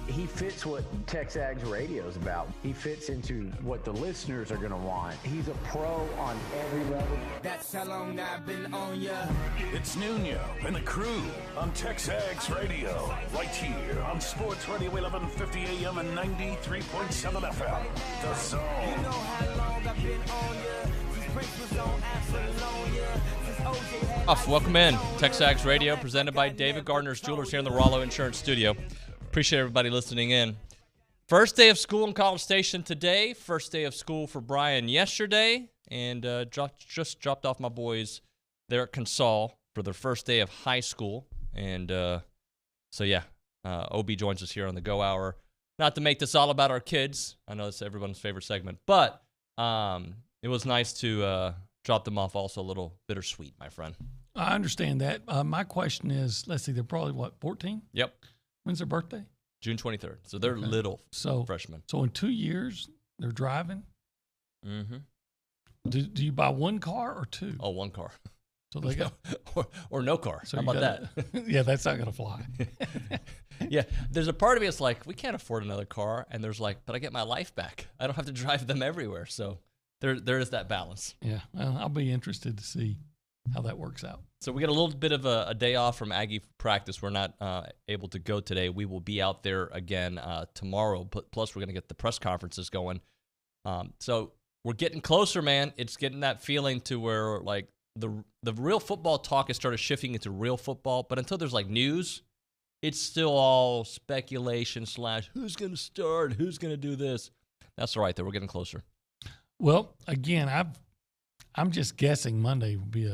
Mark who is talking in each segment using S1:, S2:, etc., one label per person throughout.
S1: He fits what TexAgs radio is about. He fits into what the listeners are going to want. He's a pro on every level.
S2: That's how long I've been on ya.
S3: It's Nuño and the crew on TexAgs radio. Right here on Sports Radio 1150 AM and 93.7 FM. The Zone.
S2: You know how long I've been on ya. Since Prince was on Apollonia. Since OJ had
S4: Welcome in. TexAgs Radio, presented by David Gardner's Jewelers here in the Rollo Insurance Studio. Appreciate everybody listening in. First day of school in College Station today. First day of school for Brian yesterday. And just dropped off my boys there at Consol for their first day of high school. And OB joins us here on the Go Hour. Not to make this all about our kids. I know it's everyone's favorite segment. But it was nice to drop them off also a little bittersweet, my friend.
S5: I understand that. My question is, let's see, they're probably, 14?
S4: Yep.
S5: When's their birthday?
S4: June 23rd. So they're little freshmen.
S5: So in 2 years, they're driving?
S4: Mm-hmm.
S5: Do you buy one car or two?
S4: Oh, one car.
S5: So they got
S4: or no car.
S5: So
S4: how about
S5: that? Yeah, that's not going to fly.
S4: Yeah, there's a part of me that's like, we can't afford another car. And there's like, but I get my life back. I don't have to drive them everywhere. So there is that balance.
S5: Yeah, well, I'll be interested to see how that works out.
S4: So we got a little bit of a day off from Aggie practice. We're not able to go today. We will be out there again tomorrow. Plus, we're going to get the press conferences going. So we're getting closer, man. It's getting that feeling to where, like, the real football talk has started shifting into real football. But until there's, like, news, it's still all speculation / who's going to start, who's going to do this. That's all right, though. We're getting closer.
S5: Well, again, I'm just guessing Monday will be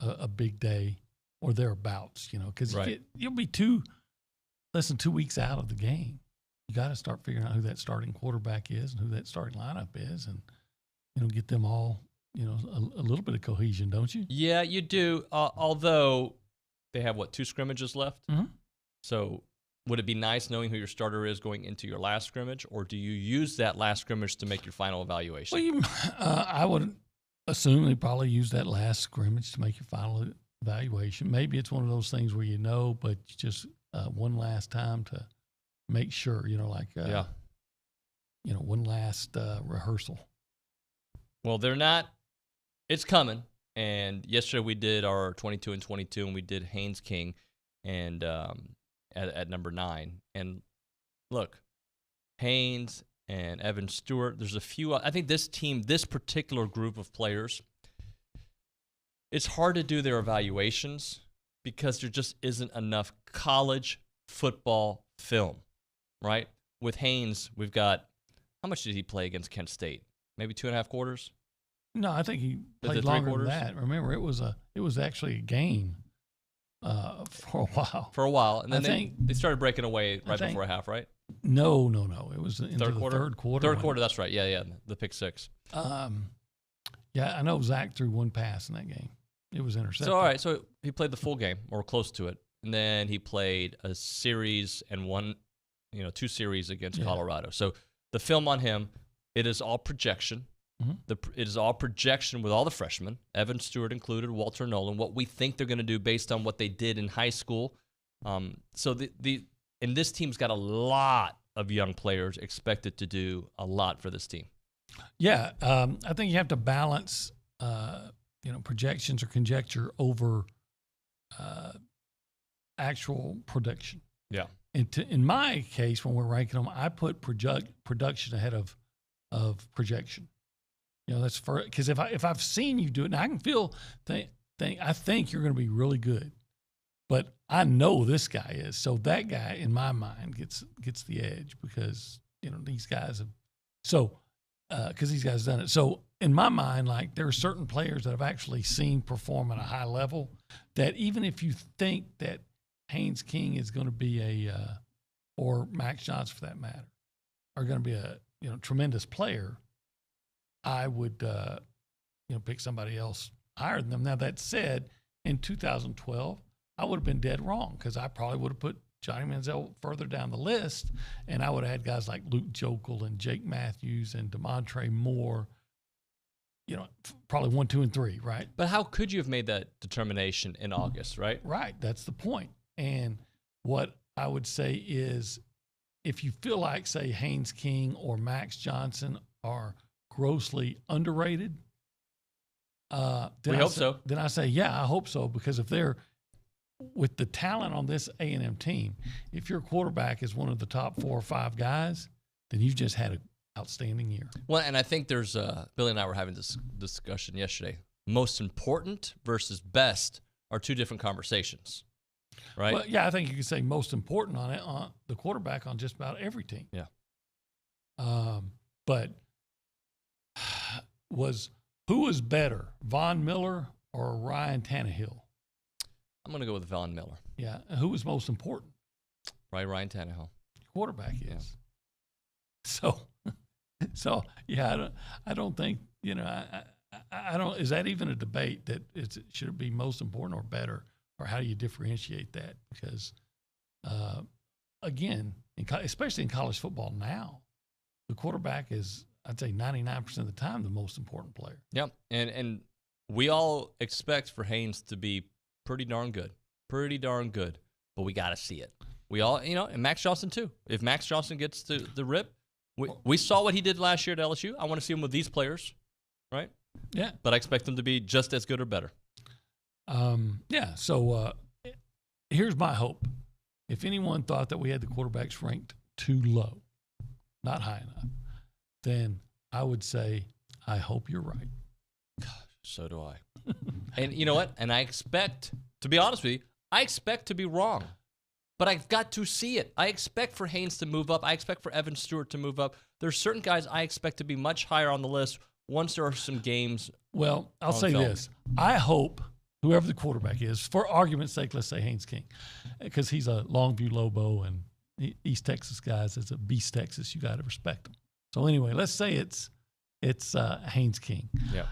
S5: a big day or thereabouts, because you'll be less than 2 weeks out of the game. You got to start figuring out who that starting quarterback is and who that starting lineup is, and get them all, a little bit of cohesion, don't you?
S4: Yeah, you do. Although they have 2 scrimmages left.
S5: Mm-hmm.
S4: So would it be nice knowing who your starter is going into your last scrimmage, or do you use that last scrimmage to make your final evaluation?
S5: Well, I would assume they probably use that last scrimmage to make your final evaluation. Maybe it's one of those things where but just one last time to make sure, one last rehearsal.
S4: Well, they're not. It's coming. And yesterday we did our 22 and 22, and we did Haynes King and at number 9. And look, Haynes and Evan Stewart, there's a few. I think this team, this particular group of players, it's hard to do their evaluations because there just isn't enough college football film, right? With Haynes, we've got, how much did he play against Kent State? Maybe 2.5 quarters?
S5: No, I think he played longer than that. Remember, it was actually a game for a while.
S4: For a while, and then they started breaking away right before half, right?
S5: No. It was into the third quarter.
S4: Third quarter, that's right. Yeah, the pick 6.
S5: Yeah, I know Zach threw one pass in that game. It was intercepted.
S4: So, all right, so he played the full game, or close to it, and then he played a series and 2 series against Colorado. So the film on him, it is all projection. Mm-hmm. It is all projection with all the freshmen, Evan Stewart included, Walter Nolan, what we think they're going to do based on what they did in high school. And this team's got a lot of young players expected to do a lot for this team.
S5: Yeah, I think you have to balance, projections or conjecture over actual production.
S4: Yeah.
S5: And in my case, when we're ranking them, I put production ahead of projection. That's because if I've seen you do it, and I can I think you're going to be really good, but I know this guy is. So that guy, in my mind, gets the edge because these guys have. So because these guys have done it. So in my mind, like, there are certain players that I've actually seen perform at a high level that even if you think that Haynes King is going to be or Max Johnson for that matter, are going to be a tremendous player, I would pick somebody else higher than them. Now, that said, in 2012, I would have been dead wrong because I probably would have put Johnny Manziel further down the list, and I would have had guys like Luke Jokel and Jake Matthews and DeMontre Moore, probably 1, 2, and 3, right?
S4: But how could you have made that determination in August, right?
S5: Right. That's the point. And what I would say is if you feel like, say, Haynes King or Max Johnson are grossly underrated,
S4: We hope so.
S5: Then I say, yeah, I hope so, because if they're with the talent on this A&M team, if your quarterback is one of the top 4 or 5 guys, then you've just had an outstanding year.
S4: Well, and I think there's Billy and I were having this discussion yesterday. Most important versus best are 2 different conversations, right?
S5: Well, yeah, I think you could say most important on it on the quarterback on just about every team.
S4: Yeah.
S5: But who was better, Von Miller or Ryan Tannehill?
S4: I'm going to go with Von Miller.
S5: Yeah, and who was most important?
S4: Right, Ryan Tannehill.
S5: Quarterback is.
S4: Yeah.
S5: So yeah, I don't think, I don't. Is that even a debate that should it be most important or better, or how do you differentiate that? Because again, especially in college football now, the quarterback is, I'd say, 99% of the time the most important player.
S4: Yep, and we all expect for Haynes to be pretty darn good, but we got to see it. We all, and Max Johnson too. If Max Johnson gets the rip, we saw what he did last year at LSU. I want to see him with these players, right?
S5: Yeah.
S4: But I expect them to be just as good or better.
S5: Yeah, so here's my hope. If anyone thought that we had the quarterbacks ranked too low, not high enough, then I would say I hope you're right.
S4: So do I. And you know what? And I expect, to be honest with you, I expect to be wrong. But I've got to see it. I expect for Haynes to move up. I expect for Evan Stewart to move up. There's certain guys I expect to be much higher on the list once there are some games.
S5: Well, I'll say this. I hope whoever the quarterback is, for argument's sake, let's say Haynes King, because he's a Longview Lobo and East Texas guys. It's a Beast Texas. You got to respect him. So anyway, let's say it's Haynes King.
S4: Yeah.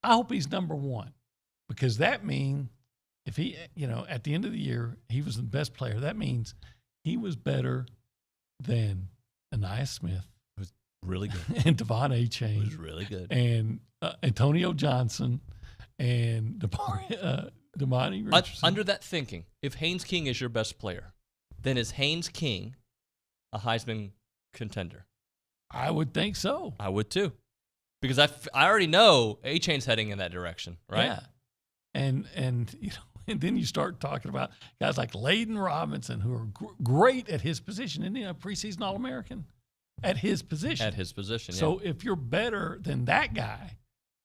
S5: I hope he's number 1, because that means if he, at the end of the year, he was the best player. That means he was better than Anais Smith.
S4: It was really good.
S5: And Devon A-Chain.
S4: It was really good.
S5: And Antonio Johnson and Damani Richardson.
S4: Under that thinking, if Haynes King is your best player, then is Haynes King a Heisman contender?
S5: I would think so.
S4: I would too. Because I already know A-Chain's heading in that direction, right?
S5: Yeah. And and then you start talking about guys like Layden Robinson, who are great at his position, and a preseason All-American at his position.
S4: At his position, yeah.
S5: So if you're better than that guy,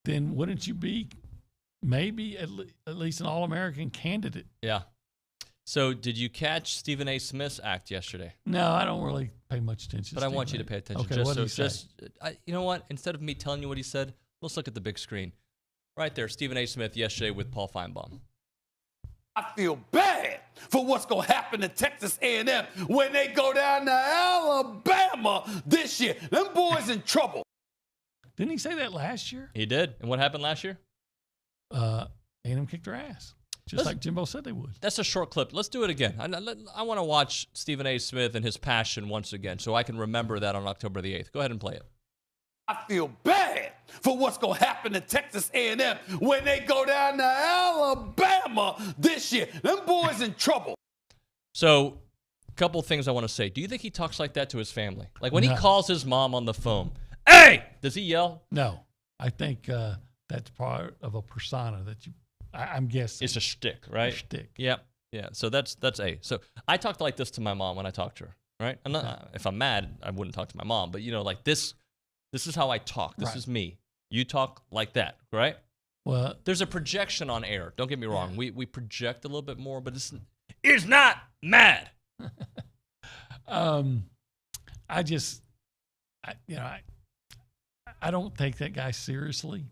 S5: then wouldn't you be maybe at least an All-American candidate?
S4: Yeah. So did you catch Stephen A. Smith's act yesterday?
S5: No, I don't really pay much attention.
S4: But I want you to pay attention.
S5: Okay, what did he say?
S4: You know what? Instead of me telling you what he said, let's look at the big screen. Right there, Stephen A. Smith yesterday with Paul Finebaum.
S6: I feel bad for what's going to happen to Texas A&M when they go down to Alabama this year. Them boys in trouble.
S5: Didn't he say that last year?
S4: He did. And what happened last year?
S5: A&M kicked their ass, just like Jimbo said they would.
S4: That's a short clip. Let's do it again. I want to watch Stephen A. Smith and his passion once again so I can remember that on October the 8th. Go ahead and play it.
S6: I feel bad for what's going to happen to Texas A&M when they go down to Alabama this year. Them boys in trouble.
S4: So, a couple things I want to say. Do you think he talks like that to his family? Like when he calls his mom on the phone, hey, does he yell?
S5: No. I think that's part of a persona that I'm guessing.
S4: It's a shtick, right?
S5: A shtick.
S4: Yep. Yeah. So that's A. So I talked like this to my mom when I talked to her, right? I'm not, if I'm mad, I wouldn't talk to my mom. But, like this is how I talk. This is me. You talk like that, right?
S5: Well,
S4: there's a projection on air. Don't get me wrong. Yeah. We project a little bit more, but it's not mad.
S5: I don't take that guy seriously.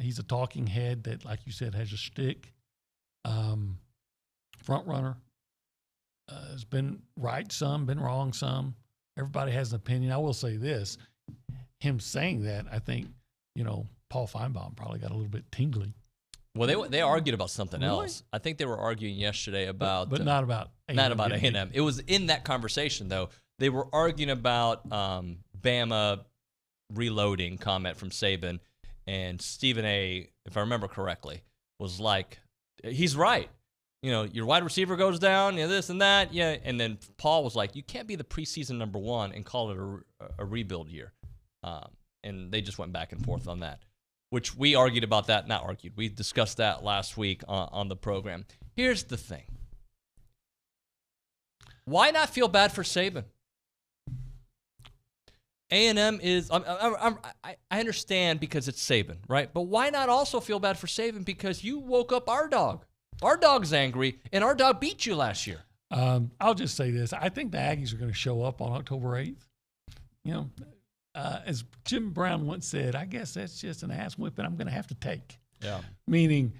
S5: He's a talking head that, like you said, has a shtick. Front runner. Has been right some, been wrong some. Everybody has an opinion. I will say this. Him saying that, I think, Paul Finebaum probably got a little bit tingly.
S4: Well, they argued about something else. I think they were arguing yesterday about,
S5: but not about A&M.
S4: Not about A&M. It was in that conversation though. They were arguing about Bama reloading comment from Saban, and Stephen A., if I remember correctly, was like, he's right. your wide receiver goes down, this and that. Yeah. And then Paul was like, you can't be the preseason number one and call it a rebuild year. And they just went back and forth on that, which we argued about that. Not argued. We discussed that last week on the program. Here's the thing. Why not feel bad for Saban? A&M is, I understand because it's Saban, right? But why not also feel bad for Saban because you woke up our dog? Our dog's angry, and our dog beat you last year.
S5: I'll just say this. I think the Aggies are going to show up on October 8th. As Jim Brown once said, I guess that's just an ass whipping I'm going to have to take.
S4: Yeah.
S5: Meaning,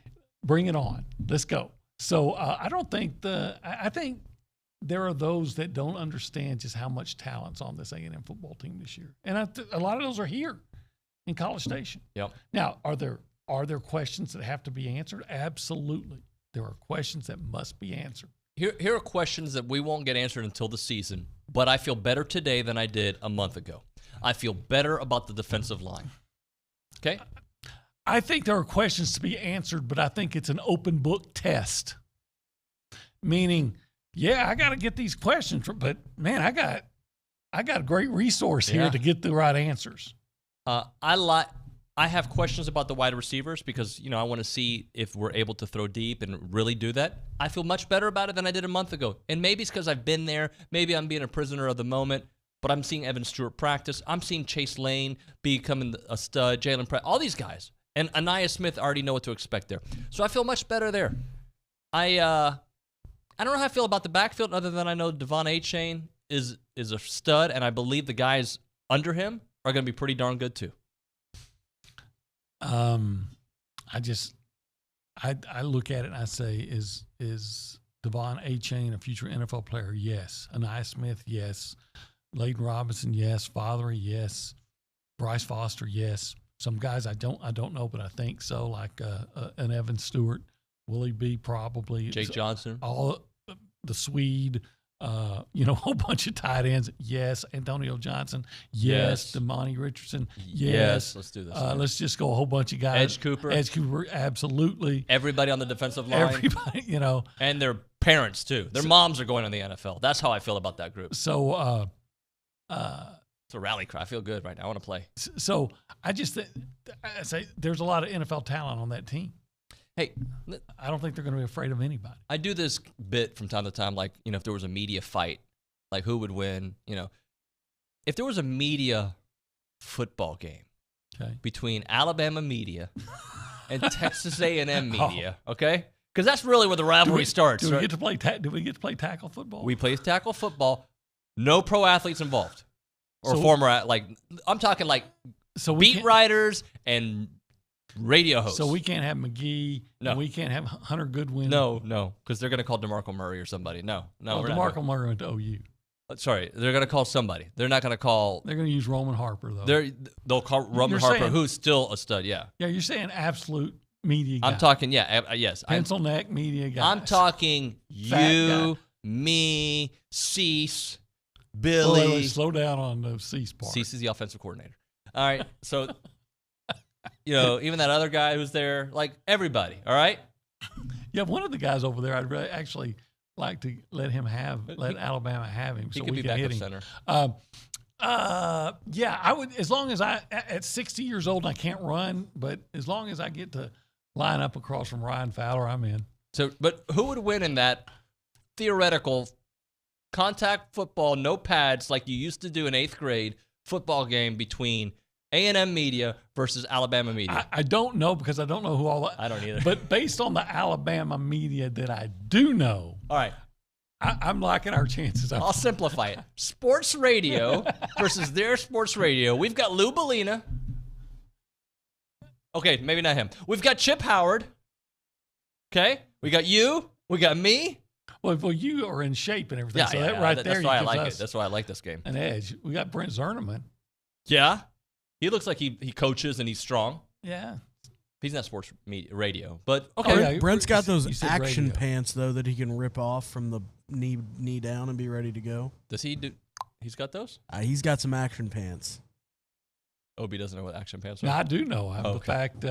S5: bring it on. Let's go. So I don't think I think there are those that don't understand just how much talent's on this A&M football team this year. And a lot of those are here in College Station.
S4: Yep.
S5: Now, are there questions that have to be answered? Absolutely. There are questions that must be answered.
S4: Here are questions that we won't get answered until the season, but I feel better today than I did a month ago. I feel better about the defensive line. Okay?
S5: I think there are questions to be answered, but I think it's an open book test. Meaning, yeah, I got to get these questions, but man, I got a great resource here to get the right answers.
S4: I have questions about the wide receivers because, I want to see if we're able to throw deep and really do that. I feel much better about it than I did a month ago. And maybe it's because I've been there. Maybe I'm being a prisoner of the moment. But I'm seeing Evan Stewart practice. I'm seeing Chase Lane becoming a stud, Jalen Pratt, all these guys. And Anaya Smith, I already know what to expect there. So I feel much better there. I don't know how I feel about the backfield other than I know Devon Achane is a stud, and I believe the guys under him are going to be pretty darn good too.
S5: I look at it and I say, is Devon Achane a future NFL player? Yes. Anaya Smith, yes. Layden Robinson, yes. Fothery, yes. Bryce Foster, yes. Some guys I don't know, but I think so, like an Evan Stewart. Will he be probably?
S4: Jake Johnson.
S5: All the Swede. A whole bunch of tight ends. Yes. Antonio Johnson. Yes. Damani Richardson. Yes.
S4: Let's do this.
S5: Let's just go a whole bunch of guys.
S4: Edge Cooper.
S5: Absolutely.
S4: Everybody on the defensive line.
S5: Everybody,
S4: And their parents, too. Their moms are going on the NFL. That's how I feel about that group.
S5: So,
S4: it's a rally cry. I feel good right now. I want to play.
S5: So I just I say there's a lot of NFL talent on that team.
S4: Hey,
S5: I don't think they're going to be afraid of anybody.
S4: I do this bit from time to time, like, if there was a media fight, like who would win, If there was a media football game between Alabama media and Texas A&M media, okay? Because that's really where the rivalry starts.
S5: Do we get to play tackle football?
S4: We play tackle football. No pro athletes involved. Or I'm talking like beat writers and radio hosts.
S5: So we can't have McGee.
S4: No.
S5: We can't have Hunter Goodwin.
S4: No, because they're going to call DeMarco Murray or somebody. No.
S5: DeMarco Murray went to OU.
S4: Sorry, they're going to call somebody. They're not going to call.
S5: They're going to use Roman Harper though.
S4: They'll call Roman Harper, who's still a stud. Yeah.
S5: Yeah, you're saying absolute media guy.
S4: I'm talking. Yeah. Yes.
S5: Pencil neck media guy.
S4: I'm talking you, me, Cease, Billy.
S5: Wait, slow down on the Cease part.
S4: Cease is the offensive coordinator. All right. So, even that other guy who's there, like everybody. All right.
S5: Yeah, one of the guys over there, I'd really actually like to let Alabama have him.
S4: He
S5: so
S4: could
S5: we
S4: be
S5: can hit
S4: backup
S5: him.
S4: center.
S5: Yeah, I would, as long as at 60 years old, I can't run, but as long as I get to line up across from Ryan Fowler, I'm in.
S4: So, but who would win in that theoretical contact football, no pads, like you used to do in 8th grade football game between A&M media versus Alabama media?
S5: I don't know because I don't know who all.
S4: I don't either.
S5: But based on the Alabama media that I do know,
S4: all right,
S5: I'm liking our chances.
S4: I'll simplify it. Sports radio versus their sports radio. We've got Lou Bellina. Okay, maybe not him. We've got Chip Howard. Okay, we got you. We got me.
S5: Well, you are in shape and everything.
S4: Yeah,
S5: so
S4: yeah,
S5: that right there,
S4: that's why I like it. That's why I like this game.
S5: An edge. We got Brent Zerneman.
S4: Yeah, he looks like he coaches and he's strong.
S5: Yeah,
S4: he's not sports media radio, but okay.
S7: Brent's got those action pants though that he can rip off from the knee down and be ready to go.
S4: Does he do? He's got those.
S7: He's got some action pants.
S4: Obi doesn't know what action pants are.
S5: No, I do know. The fact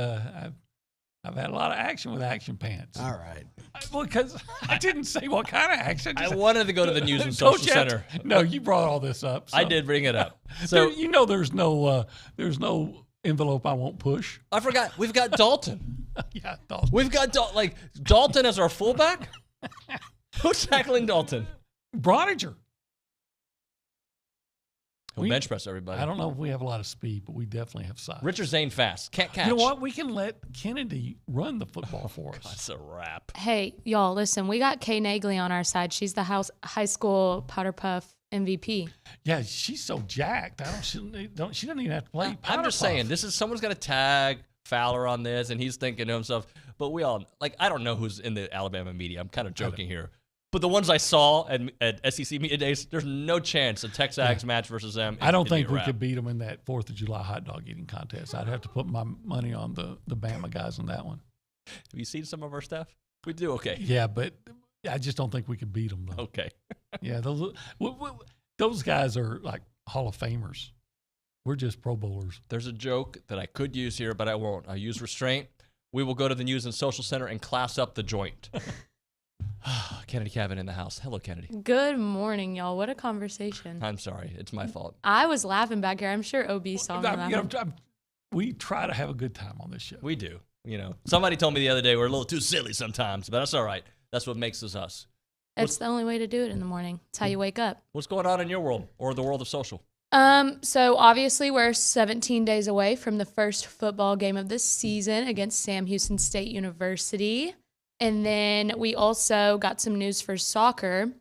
S5: I've had a lot of action with action pants.
S7: All right.
S5: Well, because I didn't say what kind of action.
S4: I wanted to go to the News and Social Center.
S5: No, you brought all this up. So.
S4: I did bring it up. So
S5: there's no envelope I won't push.
S4: I forgot. We've got Dalton.
S5: Yeah, Dalton.
S4: We've got Dalton as our fullback. Who's tackling Dalton?
S5: Broniger.
S4: He'll bench press everybody.
S5: I don't know if we have a lot of speed, but we definitely have size.
S4: Richard Zane fast. Can't catch.
S5: You know what? We can let Kennedy run the football for us.
S4: That's a wrap.
S8: Hey, y'all, listen. We got Kay Nagley on our side. She's the high school powder puff MVP.
S5: Yeah, she's so jacked. She doesn't even have to play powder
S4: I'm just saying, someone's going to tag Fowler on this, and he's thinking to himself, but we all, I don't know who's in the Alabama media. I'm kind of joking here. But the ones I saw at SEC Media Days, there's no chance a TexAgs match versus them.
S5: I don't think we could beat them in that 4th of July hot dog eating contest. I'd have to put my money on the Bama guys on that one.
S4: Have you seen some of our stuff? We do okay.
S5: Yeah, but I just don't think we could beat them, though.
S4: Okay.
S5: Yeah, those guys are like Hall of Famers. We're just Pro Bowlers.
S4: There's a joke that I could use here, but I won't. I'll use restraint. We will go to the News and Social Center and class up the joint. Kennedy Cabin in the house. Hello, Kennedy.
S8: Good morning, y'all. What a conversation.
S4: I'm sorry. It's my fault.
S8: I was laughing back here. I'm sure OB saw me laughing.
S5: We try to have a good time on this show.
S4: We do. Somebody told me the other day we're a little too silly sometimes, but that's all right. That's what makes us us.
S8: It's the only way to do it in the morning. It's how you wake up.
S4: What's going on in your world or the world of social?
S8: So obviously we're 17 days away from the first football game of this season against Sam Houston State University. And then we also got some news for soccer.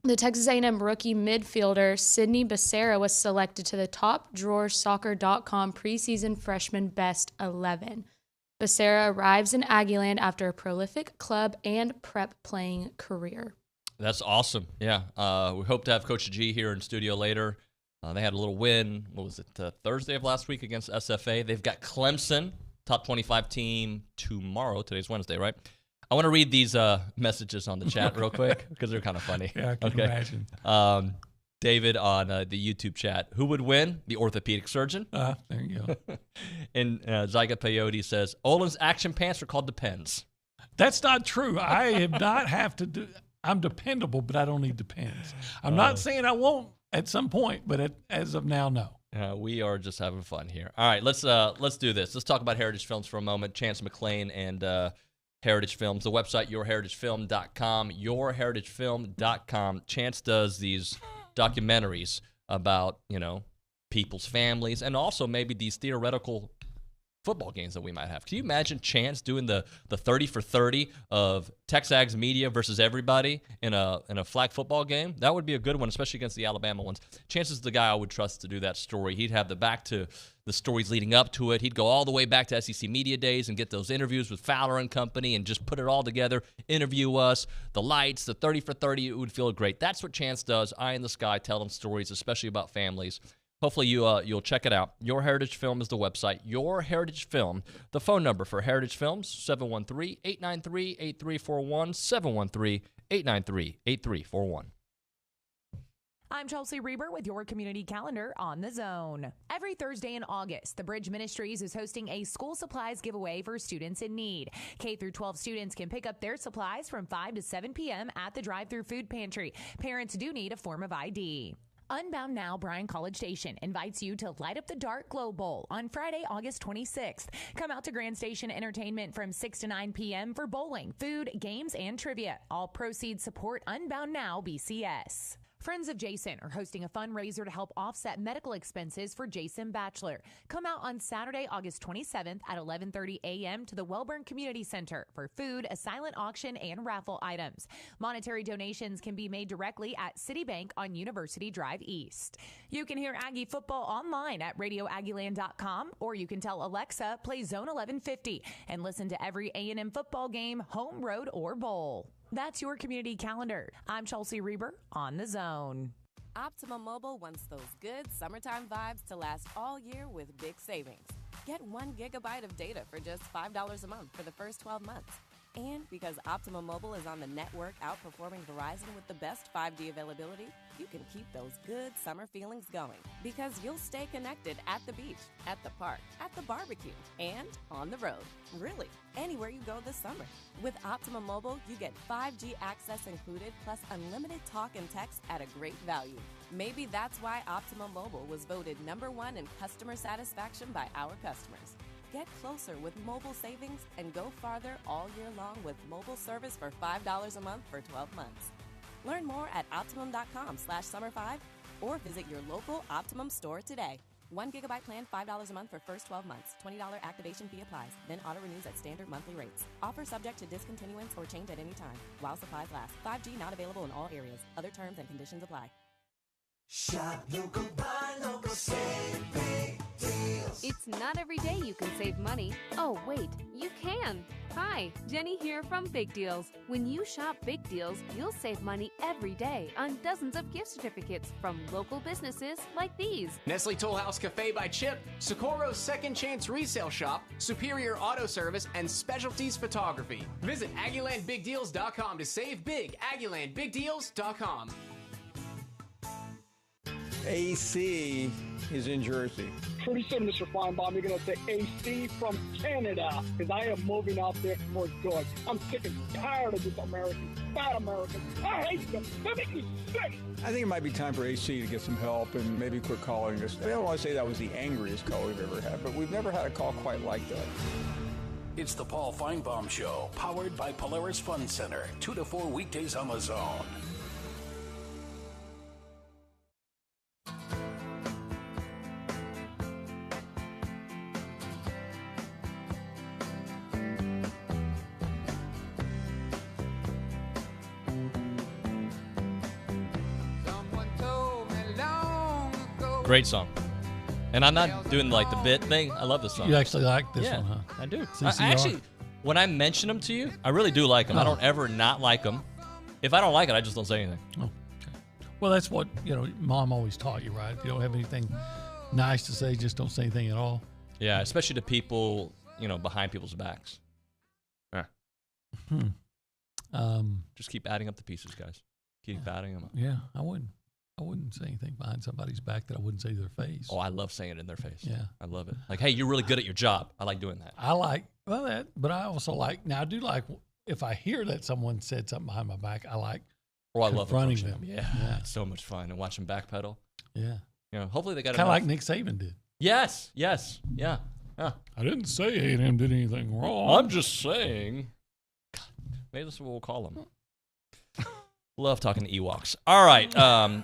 S8: The Texas A&M rookie midfielder Sydney Becerra was selected to the TopDrawerSoccer.com preseason freshman best 11. Becerra arrives in Aggieland after a prolific club and prep playing career.
S4: That's awesome. Yeah. We hope to have Coach G here in studio later. They had a little win. What was it? Thursday of last week against SFA. They've got Clemson, top 25 team tomorrow. Today's Wednesday, right? I want to read these messages on the chat real quick because they're kind of funny.
S5: Yeah, I can imagine.
S4: David on the YouTube chat. Who would win? The orthopedic surgeon.
S5: There you go.
S4: And Zyga Peyote says, Olin's action pants are called Depends.
S5: That's not true. I have not have to do. I'm dependable, but I don't need Depends. I'm not saying I won't at some point, but as of now, no.
S4: We are just having fun here. All right, let's do this. Let's talk about Heritage Films for a moment. Chance McClain and Heritage Films. The website, yourheritagefilm.com. Yourheritagefilm.com. Chance does these documentaries about, people's families and also maybe these theoretical football games that we might have. Can you imagine Chance doing the 30 for 30 of TexAgs media versus everybody in a flag football game? That would be a good one, especially against the Alabama ones. Chance is the guy I would trust to do that story. He'd have the back to the stories leading up to it. He'd go all the way back to SEC Media Days and get those interviews with Fowler and company and just put it all together, interview us, the lights, the 30 for 30. It would feel great. That's what Chance does. Eye in the sky, telling stories, especially about families. Hopefully you'll check it out. Your Heritage Film is the website. Your Heritage Film. The phone number for Heritage Films, 713-893-8341, 713-893-8341.
S9: I'm Chelsea Reber with your community calendar on The Zone. Every Thursday in August, the Bridge Ministries is hosting a school supplies giveaway for students in need. K through 12 students can pick up their supplies from 5 to 7 p.m. at the drive-thru food pantry. Parents do need a form of ID. Unbound Now Bryan College Station invites you to light up the Dark Glow Bowl on Friday, August 26th. Come out to Grand Station Entertainment from 6 to 9 p.m. for bowling, food, games, and trivia. All proceeds support Unbound Now BCS. Friends of Jason are hosting a fundraiser to help offset medical expenses for Jason Batchelor. Come out on Saturday, August 27th at 11:30 a.m. to the Wellborn Community Center for food, a silent auction, and raffle items. Monetary donations can be made directly at Citibank on University Drive East. You can hear Aggie football online at radioaggieland.com, or you can tell Alexa, play Zone 1150, and listen to every A&M football game, home, road, or bowl. That's your community calendar. I'm Chelsea Reber on The Zone.
S10: Optimum Mobile wants those good summertime vibes to last all year with big savings. Get 1 gigabyte of data for just $5 a month for the first 12 months. And because Optimum Mobile is on the network outperforming Verizon with the best 5G availability, you can keep those good summer feelings going. Because you'll stay connected at the beach, at the park, at the barbecue, and on the road. Really, anywhere you go this summer. With Optimum Mobile, you get 5G access included, plus unlimited talk and text at a great value. Maybe that's why Optimum Mobile was voted #1 in customer satisfaction by our customers. Get closer with mobile savings and go farther all year long with mobile service for $5 a month for 12 months. Learn more at Optimum.com/summer5 or visit your local Optimum store today. 1 gigabyte plan, $5 a month for first 12 months. $20 activation fee applies. Then auto renews at standard monthly rates. Offer subject to discontinuance or change at any time. While supplies last. 5G not available in all areas. Other terms and conditions apply.
S11: Shop local, buy local, save big deals.
S12: It's not every day you can save money. Oh, wait, you can. Hi, Jenny here from Big Deals. When you shop Big Deals, you'll save money every day on dozens of gift certificates from local businesses like these.
S13: Nestle Toll House Cafe by Chip, Socorro's Second Chance Resale Shop, Superior Auto Service, and Specialties Photography. Visit AggielandBigDeals.com to save big. AggielandBigDeals.com.
S14: AC is in Jersey.
S15: Pretty soon, Mr. Finebaum, you're going to say AC from Canada, because I am moving out there for good. I'm sick and tired of this American, fat Americans. I hate them. They make me sick.
S14: I think it might be time for AC to get some help and maybe quit calling us. I don't want to say that was the angriest call we've ever had, but we've never had a call quite like that.
S3: It's the Paul Finebaum Show, powered by Polaris Fun Center, 2 to 4 weekdays on the Zone.
S4: Great song. And I'm not doing like the bit thing. I love this song.
S5: You actually like this one, huh?
S4: I do.
S5: CCR.
S4: I actually, when I mention them to you, I really do like them. I don't ever not like them. If I don't like it, I just don't say anything.
S5: Oh, okay. Well, that's what, Mom always taught you, right? If you don't have anything nice to say, just don't say anything at all.
S4: Yeah, especially to people, behind people's backs. Yeah. Just keep adding up the pieces, guys. Keep adding them up.
S5: Yeah, I wouldn't say anything behind somebody's back that I wouldn't say to their face.
S4: Oh, I love saying it in their face.
S5: Yeah.
S4: I love it. Like, hey, you're really good at your job. I like doing that.
S5: I like that, but I also like, now I do like, if I hear that someone said something behind my back, I like confronting them.
S4: Yeah, it's so much fun. And watch them backpedal.
S5: Yeah.
S4: Hopefully they got
S5: kind of like Nick Saban did.
S4: Yes. Yeah.
S5: I didn't say A&M did anything wrong.
S4: I'm just saying. God, maybe this is what we'll call them. Love talking to Ewoks. All right.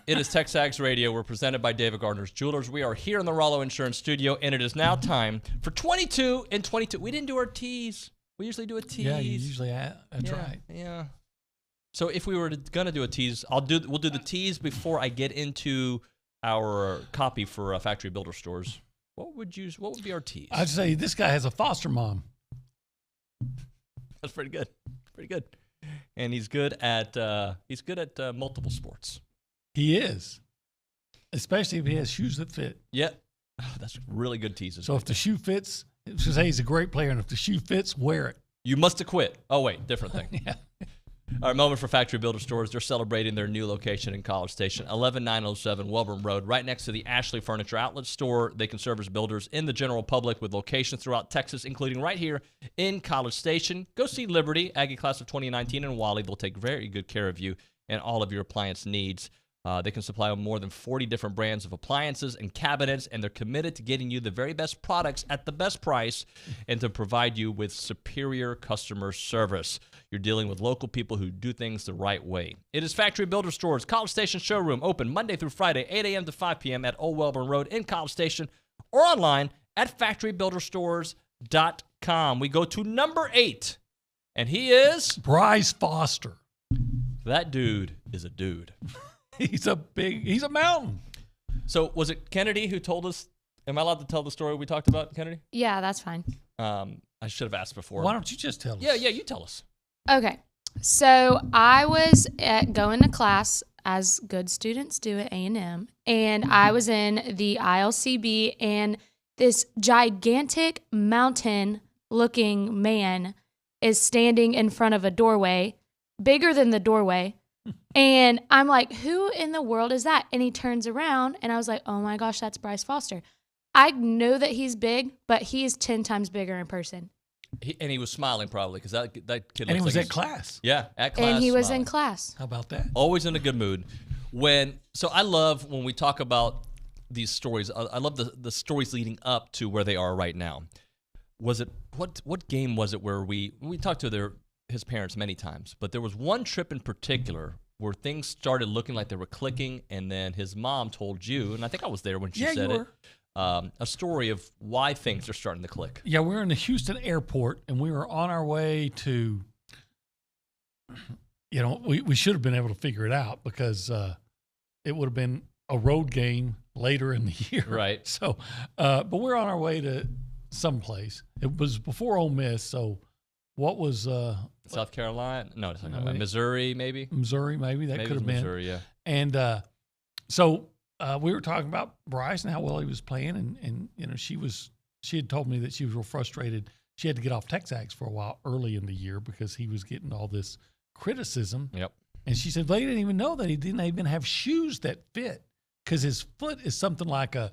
S4: It is TexAgs Radio. We're presented by David Gardner's Jewelers. We are here in the Rollo Insurance Studio, and it is now time for 22 and 22. We didn't do our tease. We usually do a tease.
S5: Yeah, you usually that's right.
S4: Yeah. So if we were gonna do a tease, we'll do the tease before I get into our copy for Factory Builder Stores. What would be our tease?
S5: I'd say this guy has a foster mom.
S4: That's pretty good. Pretty good. And he's good at multiple sports.
S5: He is, especially if he has shoes that fit.
S4: Yeah, that's really good teases.
S5: So if the shoe fits, just say he's a great player, and if the shoe fits, wear it.
S4: You must have quit. Oh wait, different thing.
S5: Yeah.
S4: All right, moment for Factory Builder Stores. They're celebrating their new location in College Station, 11907 Welborn Road, right next to the Ashley Furniture Outlet Store. They can serve as builders in the general public with locations throughout Texas, including right here in College Station. Go see Liberty, Aggie Class of 2019, and Wally. They'll take very good care of you and all of your appliance needs. They can supply more than 40 different brands of appliances and cabinets, and they're committed to getting you the very best products at the best price and to provide you with superior customer service. You're dealing with local people who do things the right way. It is Factory Builder Stores, College Station Showroom, open Monday through Friday, 8 a.m. to 5 p.m. at Old Welborn Road in College Station, or online at factorybuilderstores.com. We go to number 8, and he is
S5: Bryce Foster.
S4: That dude is a dude.
S5: He's a mountain.
S4: So was it Kennedy who told us? Am I allowed to tell the story we talked about, Kennedy?
S8: Yeah, that's fine.
S4: I should have asked before.
S5: Why don't you just tell us?
S4: Yeah, you tell us.
S8: Okay. So I was going to class, as good students do at A&M, and I was in the ILCB, and this gigantic mountain-looking man is standing in front of a doorway, bigger than the doorway. And I'm like, who in the world is that? And he turns around, and I was like, oh my gosh, that's Bryce Foster. I know that he's big, but he's 10 times bigger in person.
S4: And he was smiling probably because that kid.
S5: And he
S4: looks
S5: was
S4: like
S5: at class.
S4: Yeah, at class.
S8: And he was
S4: smiling.
S8: in class.
S5: How about that?
S4: Always in a good mood. So I love when we talk about these stories. I love the stories leading up to where they are right now. Was it what game was it where we talked to his parents many times, but there was one trip in particular where things started looking like they were clicking, and then his mom told you, and I think I was there when she said it. A story of why things are starting to click.
S5: Yeah, we were in the Houston airport, and we were on our way to, we should have been able to figure it out because it would have been a road game later in the year.
S4: Right.
S5: So, but we're on our way to someplace. It was before Ole Miss, so what was
S4: South Carolina? No, it's not Missouri, maybe.
S5: Missouri, maybe that could have been
S4: Missouri, yeah.
S5: And so we were talking about Bryce and how well he was playing, and she had told me that she was real frustrated. She had to get off TexAgs for a while early in the year because he was getting all this criticism.
S4: Yep.
S5: And she said they didn't even know that he didn't even have shoes that fit because his foot is something like a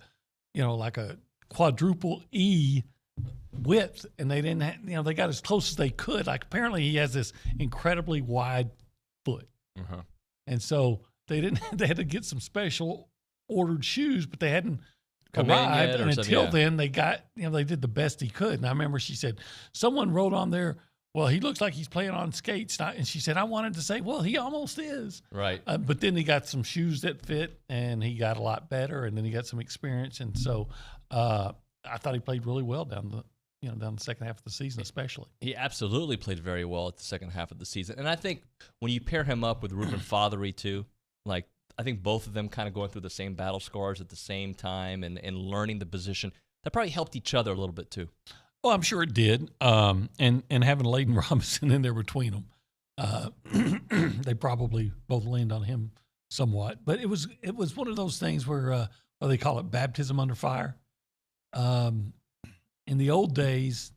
S5: quadruple E width, and they didn't have, they got as close as they could. Like apparently he has this incredibly wide foot.
S4: Uh-huh.
S5: And so they had to get some special ordered shoes, but they hadn't
S4: Come in
S5: arrived.
S4: yet or
S5: And
S4: something,
S5: until
S4: yeah.
S5: then they got, they did the best he could. And I remember she said, someone wrote on there, well, he looks like he's playing on skates. And she said, I wanted to say, well, he almost is.
S4: Right.
S5: But then he got some shoes that fit, and he got a lot better, and then he got some experience. And so I thought he played really well down the second half of the season, especially.
S4: He absolutely played very well at the second half of the season. And I think when you pair him up with Ruben Fothery too, like I think both of them kind of going through the same battle scars at the same time and learning the position, that probably helped each other a little bit too.
S5: Well, I'm sure it did. And having Layden Robinson in there between them, they probably both leaned on him somewhat. But it was one of those things where they call it baptism under fire. In the old days,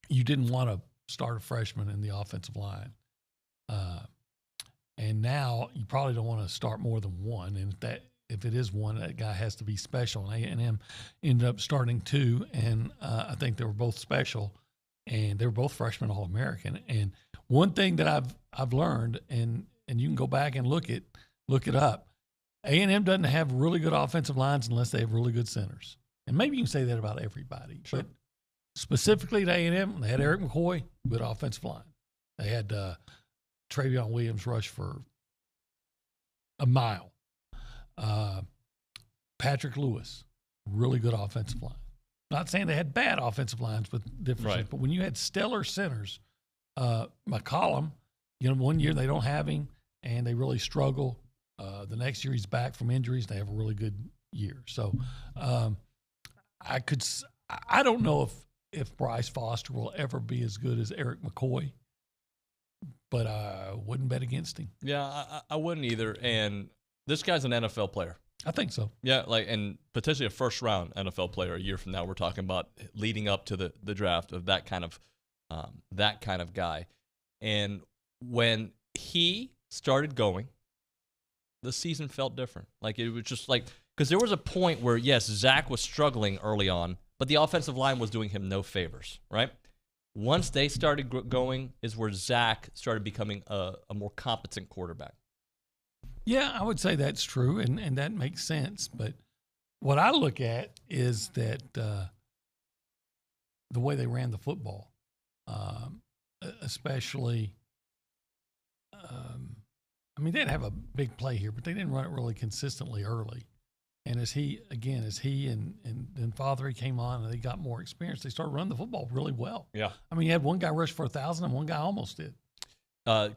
S5: you didn't want to start a freshman in the offensive line. And now you probably don't want to start more than one. And if it is one, that guy has to be special. And A&M ended up starting two, and I think they were both special, and they were both freshmen All-American. And one thing that I've learned, and you can go back and look it up, A&M doesn't have really good offensive lines unless they have really good centers. And maybe you can say that about everybody. Sure. But specifically to A&M, they had Eric McCoy, good offensive line. They had Travion Williams rush for a mile. Patrick Lewis, really good offensive line. Not saying they had bad offensive lines with differences,
S4: Right.
S5: but when you had stellar centers, McCollum, one year they don't have him and they really struggle. The next year he's back from injuries. They have a really good year. So I don't know if Bryce Foster will ever be as good as Eric McCoy, but I wouldn't bet against him.
S4: Yeah, I wouldn't either. And this guy's an NFL player.
S5: I think so.
S4: Yeah, and potentially a first-round NFL player a year from now. We're talking about leading up to the draft of that kind of guy. And when he started going, the season felt different. Like it was just like because there was a point where yes, Zach was struggling early on, but the offensive line was doing him no favors. Right. Once they started going, is where Zach started becoming a more competent quarterback.
S5: Yeah, I would say that's true, and that makes sense. But what I look at is that the way they ran the football, especially, they'd have a big play here, but they didn't run it really consistently early. And as he and then Fothery came on and they got more experience, they started running the football really well.
S4: Yeah.
S5: You had one guy rush for 1,000 and one guy almost did.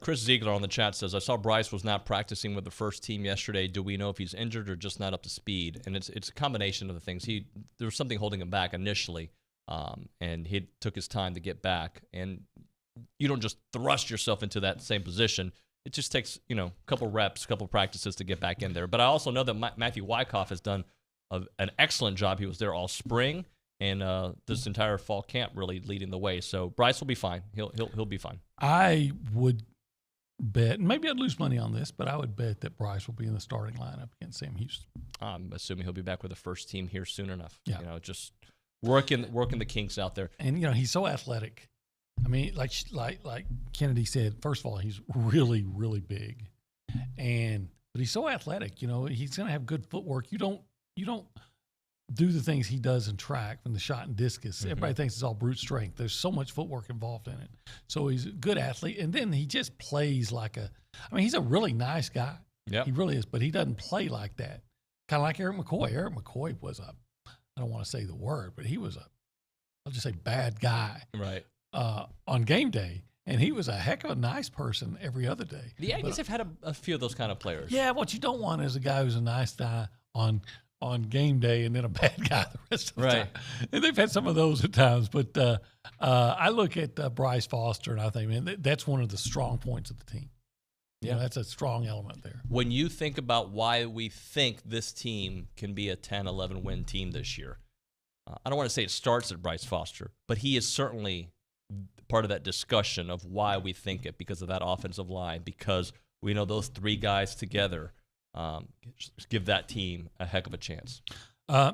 S4: Chris Ziegler on the chat says, I saw Bryce was not practicing with the first team yesterday. Do we know if he's injured or just not up to speed? And it's a combination of the things. There was something holding him back initially, and he took his time to get back. And you don't just thrust yourself into that same position. It just takes, a couple reps, a couple practices to get back in there. But I also know that Matthew Wyckoff has done an excellent job. He was there all spring, and this entire fall camp really leading the way. So Bryce will be fine. He'll be fine.
S5: I would bet, maybe I'd lose money on this, but I would bet that Bryce will be in the starting lineup against Sam Houston.
S4: I'm assuming he'll be back with the first team here soon enough.
S5: Yeah.
S4: Just working the kinks out there.
S5: And he's so athletic. I mean, like Kennedy said, first of all, he's really, really big, but he's so athletic. He's going to have good footwork. You don't do the things he does in track from the shot and discus. Mm-hmm. Everybody thinks it's all brute strength. There's so much footwork involved in it. So he's a good athlete, and then he just plays he's a really nice guy.
S4: Yeah,
S5: he really is, but he doesn't play like that. Kind of like Eric McCoy. Eric McCoy was I don't want to say the word, but he was I'll just say bad guy.
S4: Right.
S5: On game day, and he was a heck of a nice person every other day.
S4: The Aggies have had a few of those kind of players.
S5: Yeah, what you don't want is a guy who's a nice guy on game day and then a bad guy the rest of the time. And they've had some of those at times. But I look at Bryce Foster, and I think, man, that's one of the strong points of the team. Yeah, that's a strong element there.
S4: When you think about why we think this team can be a 10, 11 win team this year, I don't want to say it starts at Bryce Foster, but he is certainly part of that discussion of why we think it, because of that offensive line, because we know those three guys together give that team a heck of a chance.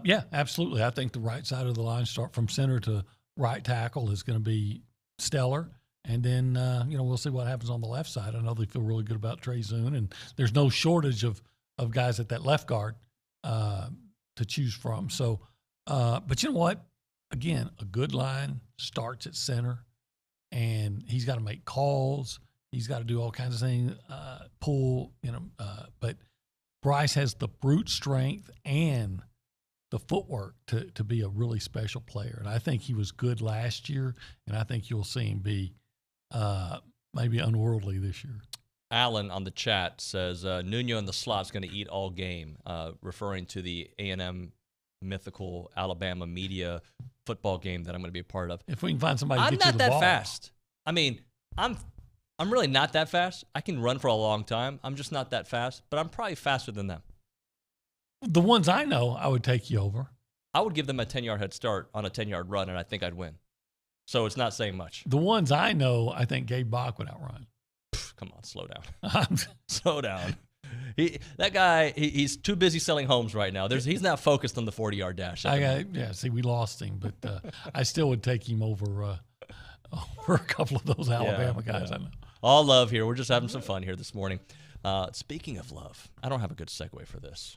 S5: Yeah, absolutely. I think the right side of the line, start from center to right tackle, is going to be stellar. And then, we'll see what happens on the left side. I know they feel really good about Trey Zune, and there's no shortage of guys at that left guard to choose from. So, but you know what? Again, a good line starts at center, and he's got to make calls. He's got to do all kinds of things, pull, but Bryce has the brute strength and the footwork to be a really special player. And I think he was good last year, and I think you'll see him be maybe unworldly this year.
S4: Alan on the chat says, Nuño in the slot's going to eat all game, referring to the A&M mythical Alabama media football game that I'm going to be a part of.
S5: If we can find somebody
S4: I'm
S5: to get you
S4: not
S5: the
S4: that
S5: ball.
S4: fast. I mean, I'm really not that fast. I can run for a long time. I'm just not that fast, but I'm probably faster than them.
S5: The ones I know, I would take you over.
S4: I would give them a 10-yard head start on a 10-yard run, and I think I'd win. So it's not saying much.
S5: The ones I know, I think Gabe Bach would outrun.
S4: Come on, slow down. Slow down. That guy, he's too busy selling homes right now. He's not focused on the 40-yard dash.
S5: See, we lost him, but I still would take him over a couple of those Alabama guys I know.
S4: All love here. We're just having some fun here this morning. Speaking of love, I don't have a good segue for this.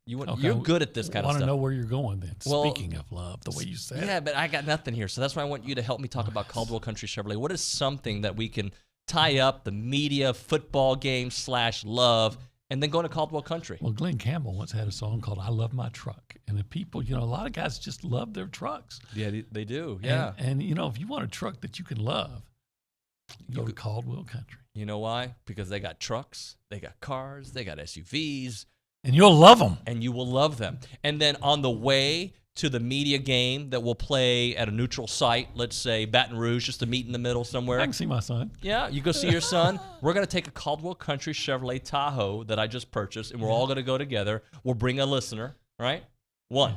S4: You're good at this kind of stuff.
S5: I want to know where you're going then. Well, speaking of love, the way you said it.
S4: Yeah, but I got nothing here. So that's why I want you to help me talk about Caldwell Country Chevrolet. What is something that we can tie up the media, football game / love, and then go to Caldwell Country?
S5: Well, Glenn Campbell once had a song called I Love My Truck. And the people, a lot of guys just love their trucks.
S4: Yeah, they do. Yeah.
S5: And if you want a truck that you can love, go to Caldwell Country.
S4: You know why? Because they got trucks, they got cars, they got SUVs.
S5: And you'll love them.
S4: And you will love them. And then on the way to the media game that will play at a neutral site, let's say Baton Rouge, just to meet in the middle somewhere.
S5: I can see my son.
S4: Yeah, you go see your son. We're going to take a Caldwell Country Chevrolet Tahoe that I just purchased, and we're all going to go together. We'll bring a listener, right? One.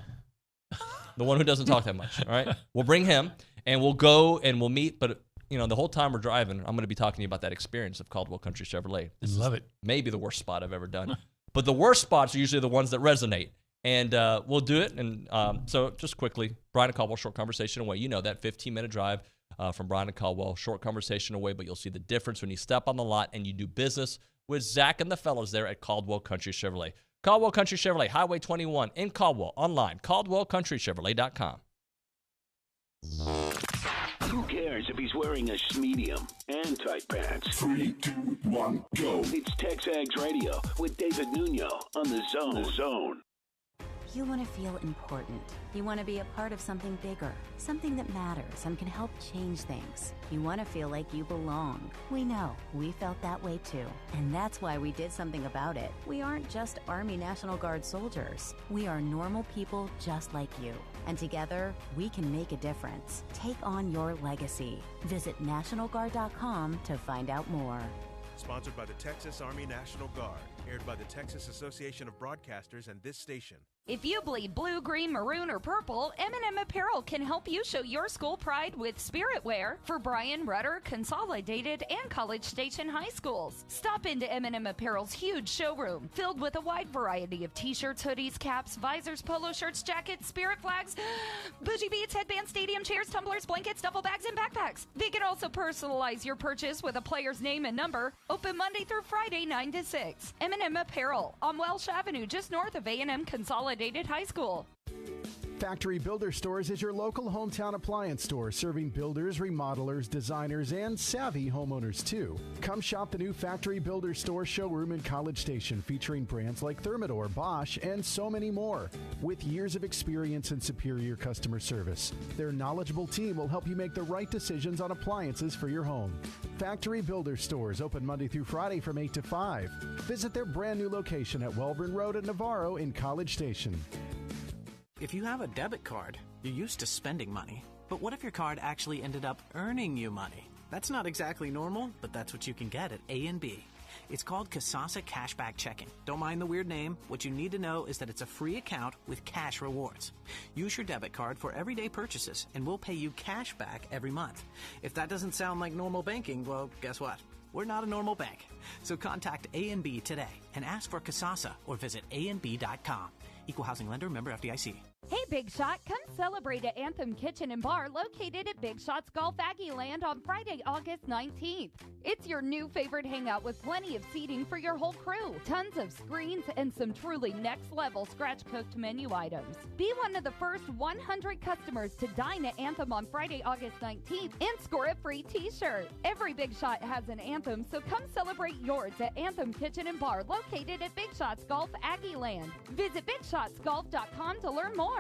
S4: The one who doesn't talk that much, all right? We'll bring him, and we'll go and we'll meet. But, the whole time we're driving, I'm going to be talking to you about that experience of Caldwell Country Chevrolet.
S5: Love it.
S4: Maybe the worst spot I've ever done. But the worst spots are usually the ones that resonate. And we'll do it. And so just quickly, Brian and Caldwell, short conversation away. You know that 15-minute drive from Brian and Caldwell, short conversation away. But you'll see the difference when you step on the lot and you do business with Zach and the fellas there at Caldwell Country Chevrolet. Caldwell Country Chevrolet, Highway 21 in Caldwell. Online, CaldwellCountryChevrolet.com.
S16: Who cares if he's wearing a medium and tight pants? 3, 2, 1, go. It's TexAgs Radio with David Nuño on The Zone.
S17: You want to feel important. You want to be a part of something bigger, something that matters and can help change things. You want to feel like you belong. We know. We felt that way too. And that's why we did something about it. We aren't just Army National Guard soldiers. We are normal people just like you. And together, we can make a difference. Take on your legacy. Visit NationalGuard.com to find out more.
S18: Sponsored by the Texas Army National Guard. Aired by the Texas Association of Broadcasters and this station.
S19: If you bleed blue, green, maroon, or purple, M&M Apparel can help you show your school pride with spirit wear for Bryan, Rudder, Consolidated, and College Station high schools. Stop into M&M Apparel's huge showroom, filled with a wide variety of t-shirts, hoodies, caps, visors, polo shirts, jackets, spirit flags, bougie beats, headbands, stadium chairs, tumblers, blankets, duffel bags, and backpacks. They can also personalize your purchase with a player's name and number. Open Monday through Friday, 9 to 6. M&M Apparel on Welsh Avenue, just north of A&M Consolidated High School.
S20: Factory Builder Stores is your local hometown appliance store, serving builders, remodelers, designers, and savvy homeowners too. Come shop the new Factory Builder Store showroom in College Station, featuring brands like Thermador, Bosch, and so many more. With years of experience and superior customer service, their knowledgeable team will help you make the right decisions on appliances for your home. Factory Builder Stores open Monday through Friday from 8 to 5. Visit their brand new location at Welborn Road at Navarro in College Station.
S21: If you have a debit card, you're used to spending money. But what if your card actually ended up earning you money? That's not exactly normal, but that's what you can get at A&B. It's called Kasasa Cashback Checking. Don't mind the weird name. What you need to know is that it's a free account with cash rewards. Use your debit card for everyday purchases, and we'll pay you cash back every month. If that doesn't sound like normal banking, well, guess what? We're not a normal bank. So contact A&B today and ask for Kasasa or visit ANB.com. Equal housing lender, member FDIC.
S19: Hey, Big Shot, come celebrate at Anthem Kitchen and Bar located at Big Shot's Golf Aggie Land on Friday, August 19th. It's your new favorite hangout with plenty of seating for your whole crew, tons of screens, and some truly next-level scratch-cooked menu items. Be one of the first 100 customers to dine at Anthem on Friday, August 19th and score a free t-shirt. Every Big Shot has an Anthem, so come celebrate yours at Anthem Kitchen and Bar located at Big Shot's Golf Aggie Land. Visit BigShotsGolf.com to learn more.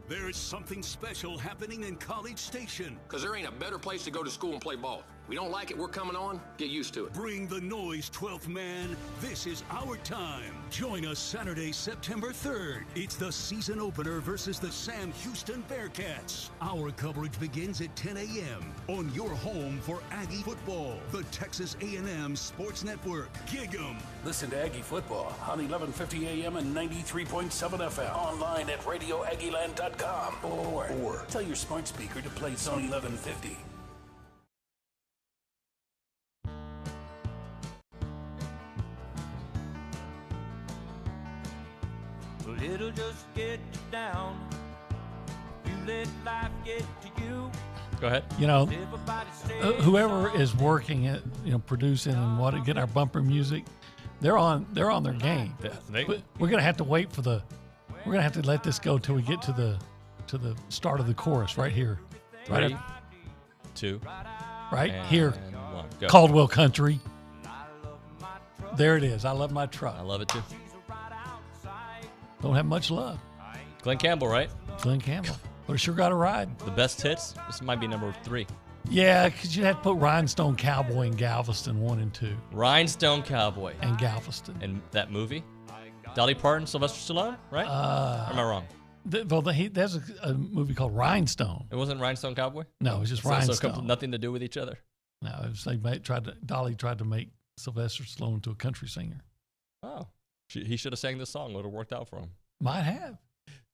S3: There's something special happening in College Station.
S22: Because there ain't a better place to go to school and play ball. We don't like it, we're coming on. Get used to it.
S3: Bring the noise, 12th man. This is our time. Join us Saturday, September 3rd. It's the season opener versus the Sam Houston Bearcats. Our coverage begins at 10 a.m. on your home for Aggie football, the Texas A&M Sports Network. Gig 'em.
S16: Listen to Aggie football on 1150 a.m. and 93.7 FM. Online at radioaggieland.com. Or tell your smart speaker to play Zone 1150.
S2: Well, it'll just get you down. You let life get to you.
S4: Go ahead.
S5: You know, whoever is working at, producing and getting our bumper music, they're on their game. We're gonna have to wait for we're gonna have to let this go till we get to the start of the chorus right here.
S4: Right. 2.
S5: Right here.
S4: 1. Go.
S5: Caldwell Country. There it is. I love my truck.
S4: I love it too.
S5: Don't have much love.
S4: Glenn Campbell, right?
S5: Glenn Campbell. But it sure got a ride.
S4: The best hits? This might be number 3.
S5: Yeah, because you had to put Rhinestone Cowboy and Galveston 1 and 2.
S4: Rhinestone Cowboy.
S5: And Galveston.
S4: And that movie? Dolly Parton, Sylvester Stallone, right? Or am I wrong?
S5: There's a movie called Rhinestone.
S4: It wasn't Rhinestone Cowboy?
S5: No, it was just Rhinestone.
S4: So nothing to do with each other?
S5: No, it was Dolly tried to make Sylvester Stallone into a country singer.
S4: Oh. He should have sang this song. It would have worked out for him.
S5: Might have.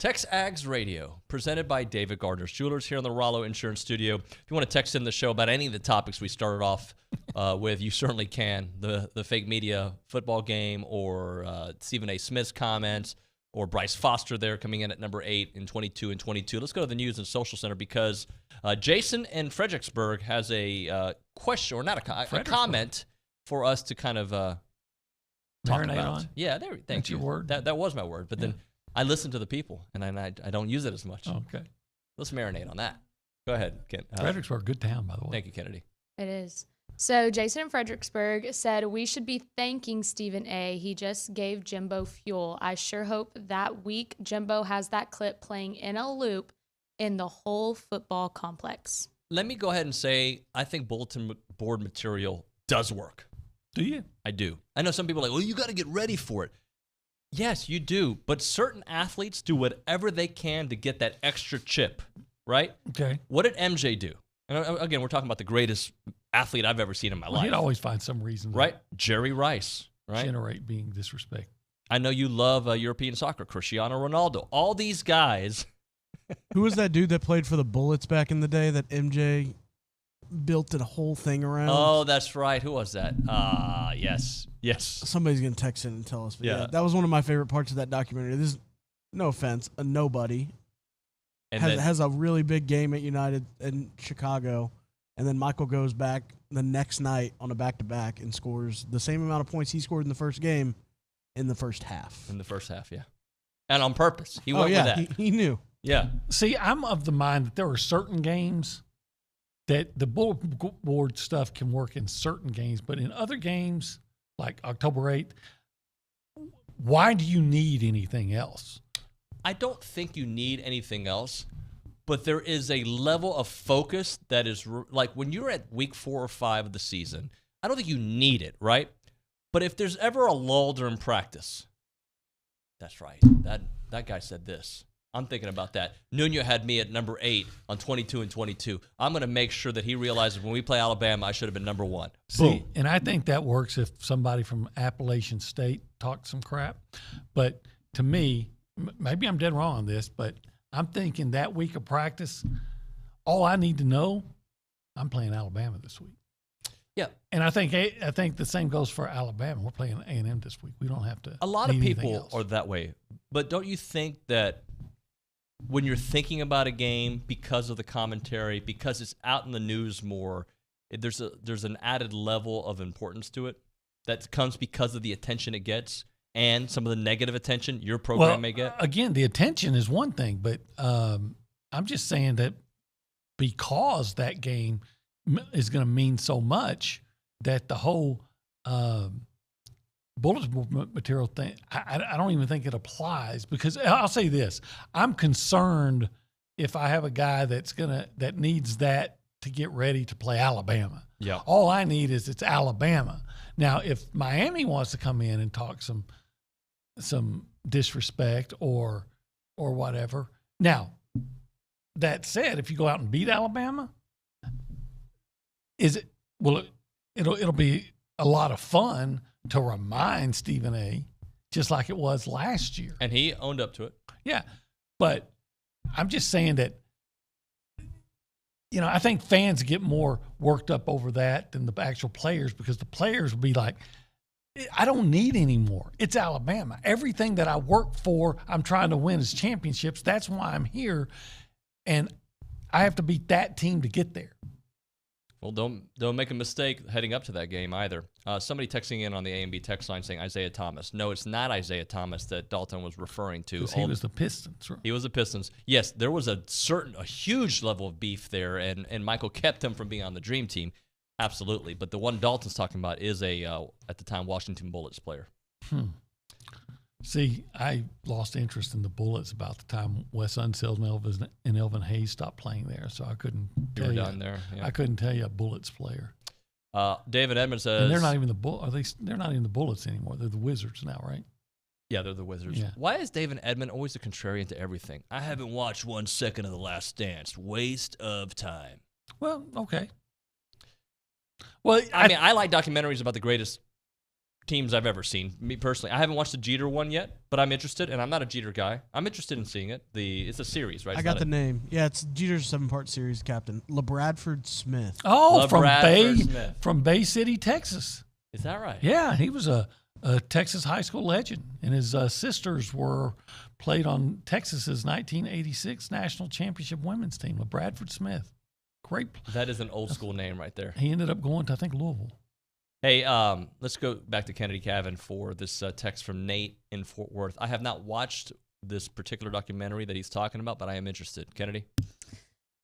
S4: TexAgs Radio, presented by David Gardner's Jewelers here in the Rollo Insurance Studio. If you want to text in the show about any of the topics we started off with, you certainly can. The fake media football game, or Stephen A. Smith's comments, or Bryce Foster there coming in at number 8 in 22 and 22. Let's go to the News and Social Center because Jason in Fredericksburg has a question, or not a comment for us to kind of talk
S5: Marinate
S4: about.
S5: On?
S4: Yeah, thank you.
S5: Your word?
S4: That was my word, but then I listen to the people, and I don't use it as much.
S5: Okay.
S4: Let's marinate on that. Go ahead, Ken.
S5: Fredericksburg, good town, by the way.
S4: Thank you, Kennedy.
S8: It is. So Jason in Fredericksburg said, we should be thanking Stephen A. He just gave Jimbo fuel. I sure hope that week Jimbo has that clip playing in a loop in the whole football complex.
S4: Let me go ahead and say I think bulletin board material does work.
S5: Do you?
S4: I do. I know some people are like, well, you got to get ready for it. Yes, you do. But certain athletes do whatever they can to get that extra chip, right?
S5: Okay.
S4: What did MJ do? And again, we're talking about the greatest athlete I've ever seen in my life.
S5: He'd always find some reason.
S4: Right? Jerry Rice. right?
S5: generate being disrespected.
S4: I know you love European soccer, Cristiano Ronaldo. All these guys.
S7: Who was that dude that played for the Bullets back in the day that MJ built a whole thing around?
S4: Oh, that's right. Who was that? Yes.
S7: Somebody's going to text in and tell us. But
S4: Yeah.
S7: that was one of my favorite parts of that documentary. This is, no offense, a nobody.
S4: And
S7: has a really big game at United in Chicago, and then Michael goes back the next night on a back-to-back and scores the same amount of points he scored in the first game in the first half.
S4: In the first half, yeah. And on purpose. He went with that.
S7: He knew.
S4: Yeah.
S5: See, I'm of the mind that there are certain games that the bulletin board stuff can work in certain games, but in other games, like October 8th, why do you need anything else?
S4: I don't think you need anything else, but there is a level of focus that is like when you're at week 4 or 5 of the season, I don't think you need it, right? But if there's ever a lull during practice, that's right. That guy said this. I'm thinking about that. Nuño had me at number 8 on 22 and 22. I'm going to make sure that he realizes when we play Alabama, I should have been number 1.
S5: See, and I think that works if somebody from Appalachian State talks some crap. But to me, maybe I'm dead wrong on this, but I'm thinking that week of practice, all I need to know, I'm playing Alabama this week.
S4: Yeah.
S5: And I think the same goes for Alabama. We're playing A&M this week. We don't have to.
S4: A lot of
S5: need anything
S4: people
S5: else.
S4: are that way. But don't you think that when you're thinking about a game because of the commentary, because it's out in the news more, there's an added level of importance to it that comes because of the attention it gets and some of the negative attention your program may get?
S5: Again, the attention is one thing, but I'm just saying that because that game is going to mean so much that the whole bulletin material thing, I don't even think it applies, because I'll say this. I'm concerned if I have a guy that needs that to get ready to play Alabama.
S4: Yeah.
S5: All I need is it's Alabama. Now, if Miami wants to come in and talk some disrespect or whatever. Now, that said, if you go out and beat Alabama, it'll be a lot of fun to remind Stephen A, just like it was last year.
S4: And he owned up to it.
S5: Yeah. But I'm just saying that, I think fans get more worked up over that than the actual players, because the players will be like, I don't need any more. It's Alabama. Everything that I work for, I'm trying to win as championships. That's why I'm here. And I have to beat that team to get there.
S4: Well, don't make a mistake heading up to that game either. Somebody texting in on the A&B text line saying Isaiah Thomas. No, it's not Isaiah Thomas that Dalton was referring to.
S5: Because he was the Pistons. Right?
S4: He was the Pistons. Yes, there was a huge level of beef there, and Michael kept him from being on the Dream Team. Absolutely. But the one Dalton's talking about is at the time, Washington Bullets player.
S5: See, I lost interest in the Bullets about the time Wes Unseld and Elvin Hayes stopped playing there, so I couldn't tell you.
S4: Done there. Yeah.
S5: I couldn't tell you a Bullets player.
S4: David Edmonds says,
S5: and they're not even they're not even the Bullets anymore. They're the Wizards now, right?
S4: Yeah, they're the Wizards.
S5: Yeah.
S4: Why is David Edmond always a contrarian to everything? I haven't watched 1 second of The Last Dance. Waste of time.
S5: Well, okay. Well,
S4: I like documentaries about the greatest teams I've ever seen. Me personally, I haven't watched the Jeter one yet, but I'm interested, and I'm not a Jeter guy. I'm interested in seeing it. It's a series, right?
S7: I got the name. Yeah, it's Jeter's 7-part series captain, LeBradford Smith.
S5: Oh, from Bay City, Texas.
S4: Is that right?
S5: Yeah, he was a Texas high school legend, and his sisters played on Texas's 1986 national championship women's team. LeBradford Smith, great.
S4: That is an old school name right there.
S5: He ended up going to, I think, Louisville.
S4: Hey, let's go back to Kennedy Cavan for this text from Nate in Fort Worth. I have not watched this particular documentary that he's talking about, but I am interested. Kennedy?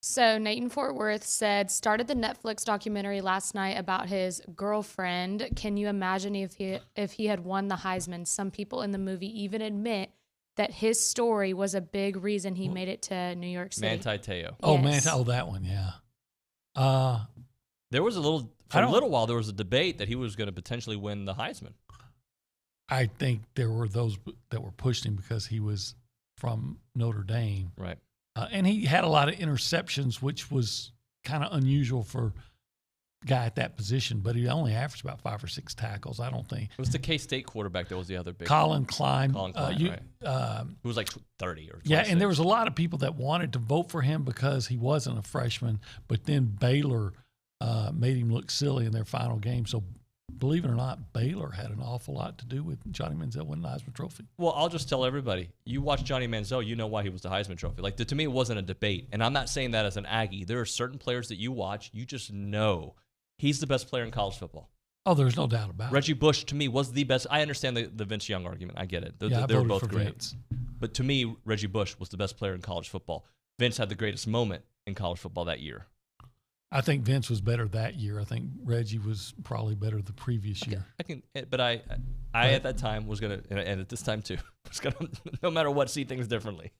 S8: So Nate in Fort Worth said, started the Netflix documentary last night about his girlfriend. Can you imagine if he had won the Heisman? Some people in the movie even admit that his story was a big reason he made it to New York City.
S4: Manti Te'o.
S5: Oh,
S8: Yes.
S5: that one, yeah.
S4: There was for a little while, there was a debate that he was going to potentially win the Heisman.
S5: I think there were those that were pushed him because he was from Notre Dame.
S4: Right.
S5: And he had a lot of interceptions, which was kind of unusual for guy at that position, but he only averaged about 5 or 6 tackles. I don't think
S4: It was the K-State quarterback that was the other big
S5: Colin Klein.
S4: Colin Klein, right. Who was like 30 or 26.
S5: Yeah, and there was a lot of people that wanted to vote for him because he wasn't a freshman, but then Baylor made him look silly in their final game. So believe it or not, Baylor had an awful lot to do with Johnny Manziel winning the Heisman Trophy.
S4: Well, I'll just tell everybody, you watch Johnny Manziel, you know why he was the Heisman Trophy. Like, to me, it wasn't a debate. And I'm not saying that as an Aggie. There are certain players that you watch, you just know he's the best player in college football.
S5: Oh, there's no doubt about it.
S4: Reggie Bush, to me, was the best. I understand the Vince Young argument. I get it.
S5: I
S4: They were
S5: voted
S4: both
S5: for
S4: great.
S5: Vince.
S4: But to me, Reggie Bush was the best player in college football. Vince had the greatest moment in college football that year.
S5: I think Vince was better that year. I think Reggie was probably better the previous year.
S4: But I at that time was going to, and at this time too, was going to, no matter what, see things differently.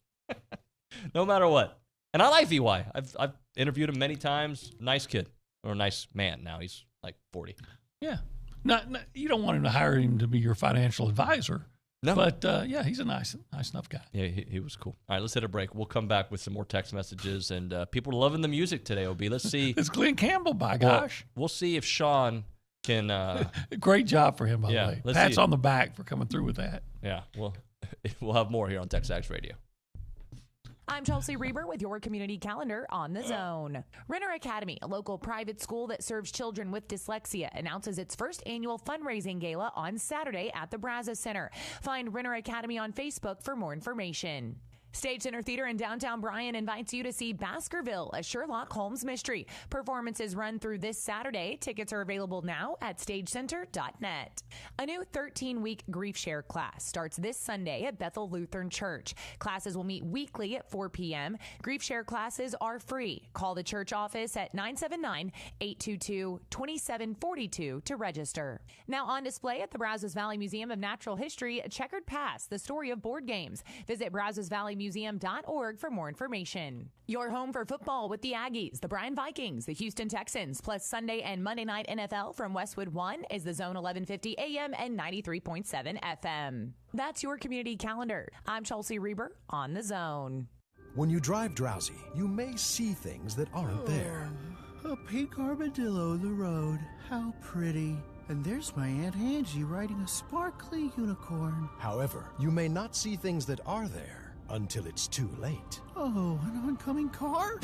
S4: No matter what. And I like VY. I've interviewed him many times. Nice kid. Or nice man now. He's like 40.
S5: Yeah. Not, you don't want him to hire him to be your financial advisor.
S4: No.
S5: But, yeah, he's a nice enough guy.
S4: Yeah, he was cool. All right, let's hit a break. We'll come back with some more text messages. And people are loving the music today, OB. Let's see.
S5: It's Glenn Campbell, by gosh.
S4: We'll see if Sean can.
S5: Great job for him, by the way. Pats
S4: see.
S5: on the back for coming through with that.
S4: Yeah, we'll have more here on TexAgs Radio.
S9: I'm Chelsea Reber with your community calendar on the Zone. Renner Academy, a local private school that serves children with dyslexia, announces its first annual fundraising gala on Saturday at the Brazos Center. Find Renner Academy on Facebook for more information. Stage Center Theater in downtown Bryan invites you to see Baskerville, a Sherlock Holmes mystery. Performances run through this Saturday. Tickets are available now at stagecenter.net. A new 13-week Grief Share class starts this Sunday at Bethel Lutheran Church. Classes will meet weekly at 4 p.m. Grief Share classes are free. Call the church office at 979-822-2742 to register. Now on display at the Brazos Valley Museum of Natural History, Checkered Past, the story of board games. Visit brazosvalleymuseum.org for more information. Your home for football with the Aggies, the Bryan Vikings, the Houston Texans, plus Sunday and Monday night NFL from Westwood One is the Zone 1150 AM and 93.7 FM. That's your community calendar. I'm Chelsea Reber on the Zone.
S1: When you drive drowsy, you may see things that aren't there.
S6: A pink armadillo in the road. How pretty. And there's my Aunt Angie riding a sparkly unicorn.
S1: However, you may not see things that are there until it's too late.
S6: Oh, an oncoming car?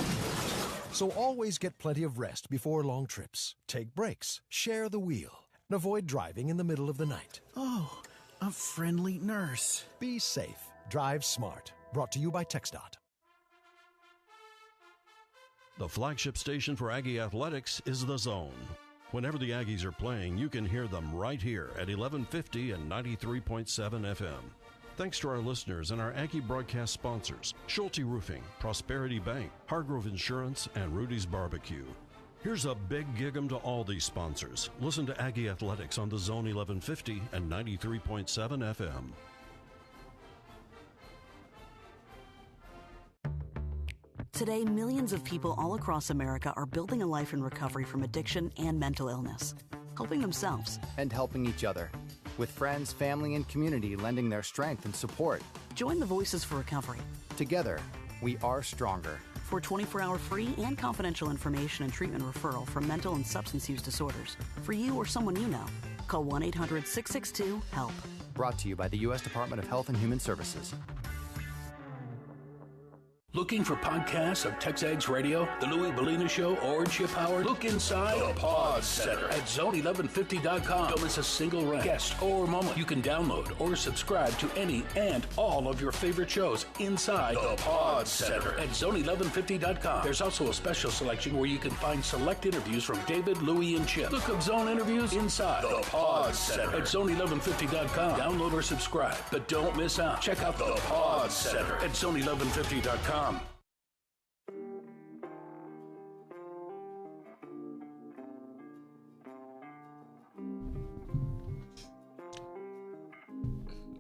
S1: So always get plenty of rest before long trips. Take breaks, share the wheel, and avoid driving in the middle of the night.
S6: Oh, a friendly nurse.
S1: Be safe. Drive smart. Brought to you by TxDOT.
S23: The flagship station for Aggie Athletics is The Zone. Whenever the Aggies are playing, you can hear them right here at 1150 and 93.7 FM. Thanks to our listeners and our Aggie broadcast sponsors, Schulte Roofing, Prosperity Bank, Hargrove Insurance, and Rudy's Barbecue. Here's a big gig-em to all these sponsors. Listen to Aggie Athletics on the Zone 1150 and 93.7 FM.
S24: Today, millions of people all across America are building a life in recovery from addiction and mental illness, helping themselves
S25: and helping each other, with friends, family, and community lending their strength and support.
S24: Join the Voices for Recovery.
S25: Together, we are stronger.
S24: For 24-hour free and confidential information and treatment referral for mental and substance use disorders, for you or someone you know, call 1-800-662-HELP.
S25: Brought to you by the U.S. Department of Health and Human Services.
S3: Looking for podcasts of TexAgs Radio, The Louie Bellina Show, or Chip Howard? Look inside the Pod Center at zone1150.com. Don't miss a single rant, guest, or moment. You can download or subscribe to any and all of your favorite shows inside the Pod Center at zone1150.com. There's also a special selection where you can find select interviews from David, Louie, and Chip. Look up Zone interviews inside the Pod Center at zone1150.com. Download or subscribe, but don't miss out. Check out the Pod Center at zone1150.com.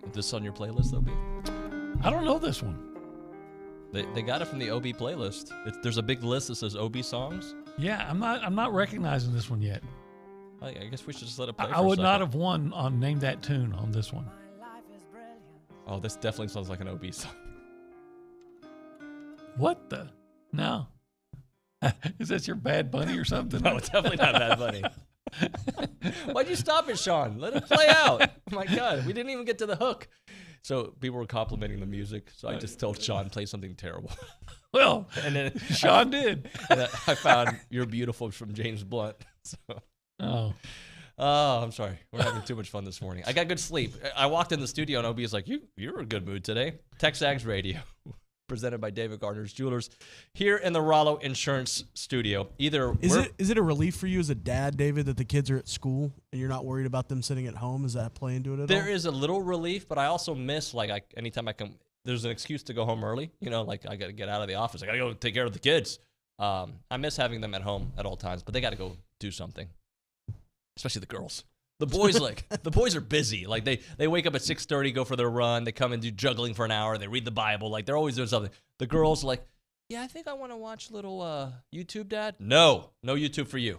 S4: Is this on your playlist, OB?
S5: I don't know this one.
S4: They got it from the OB playlist. There's a big list that says OB songs.
S5: Yeah, I'm not recognizing this one yet.
S4: I guess we should just let it play.
S5: I would not have won on Name That Tune on this one.
S4: Oh, this definitely sounds like an OB song.
S5: What the? No. Is that your Bad Bunny or something?
S4: No, it's definitely not Bad Bunny. Why'd you stop it, Sean? Let it play out. Oh my God, we didn't even get to the hook. So people were complimenting the music, so I just told Sean play something terrible.
S5: Well,
S4: and then
S5: Sean did.
S4: And I found "You're Beautiful" from James Blunt. So. Oh, I'm sorry. We're having too much fun this morning. I got good sleep. I walked in the studio and OB's like, "You're in a good mood today." TexAgs Radio, presented by David Gardner's Jewelers, here in the Rollo Insurance Studio.
S7: Is it a relief for you as a dad, David, that the kids are at school and you're not worried about them sitting at home? Is that play into it at all?
S4: There is a little relief, but I also miss anytime I come. There's an excuse to go home early. I got to get out of the office. I got to go take care of the kids. I miss having them at home at all times, but they got to go do something. Especially the girls. The boys the boys are busy. Like they wake up at 6:30, go for their run. They come and do juggling for an hour. They read the Bible. Like they're always doing something. The girls are like, yeah, I think I want to watch a little YouTube, Dad. No YouTube for you.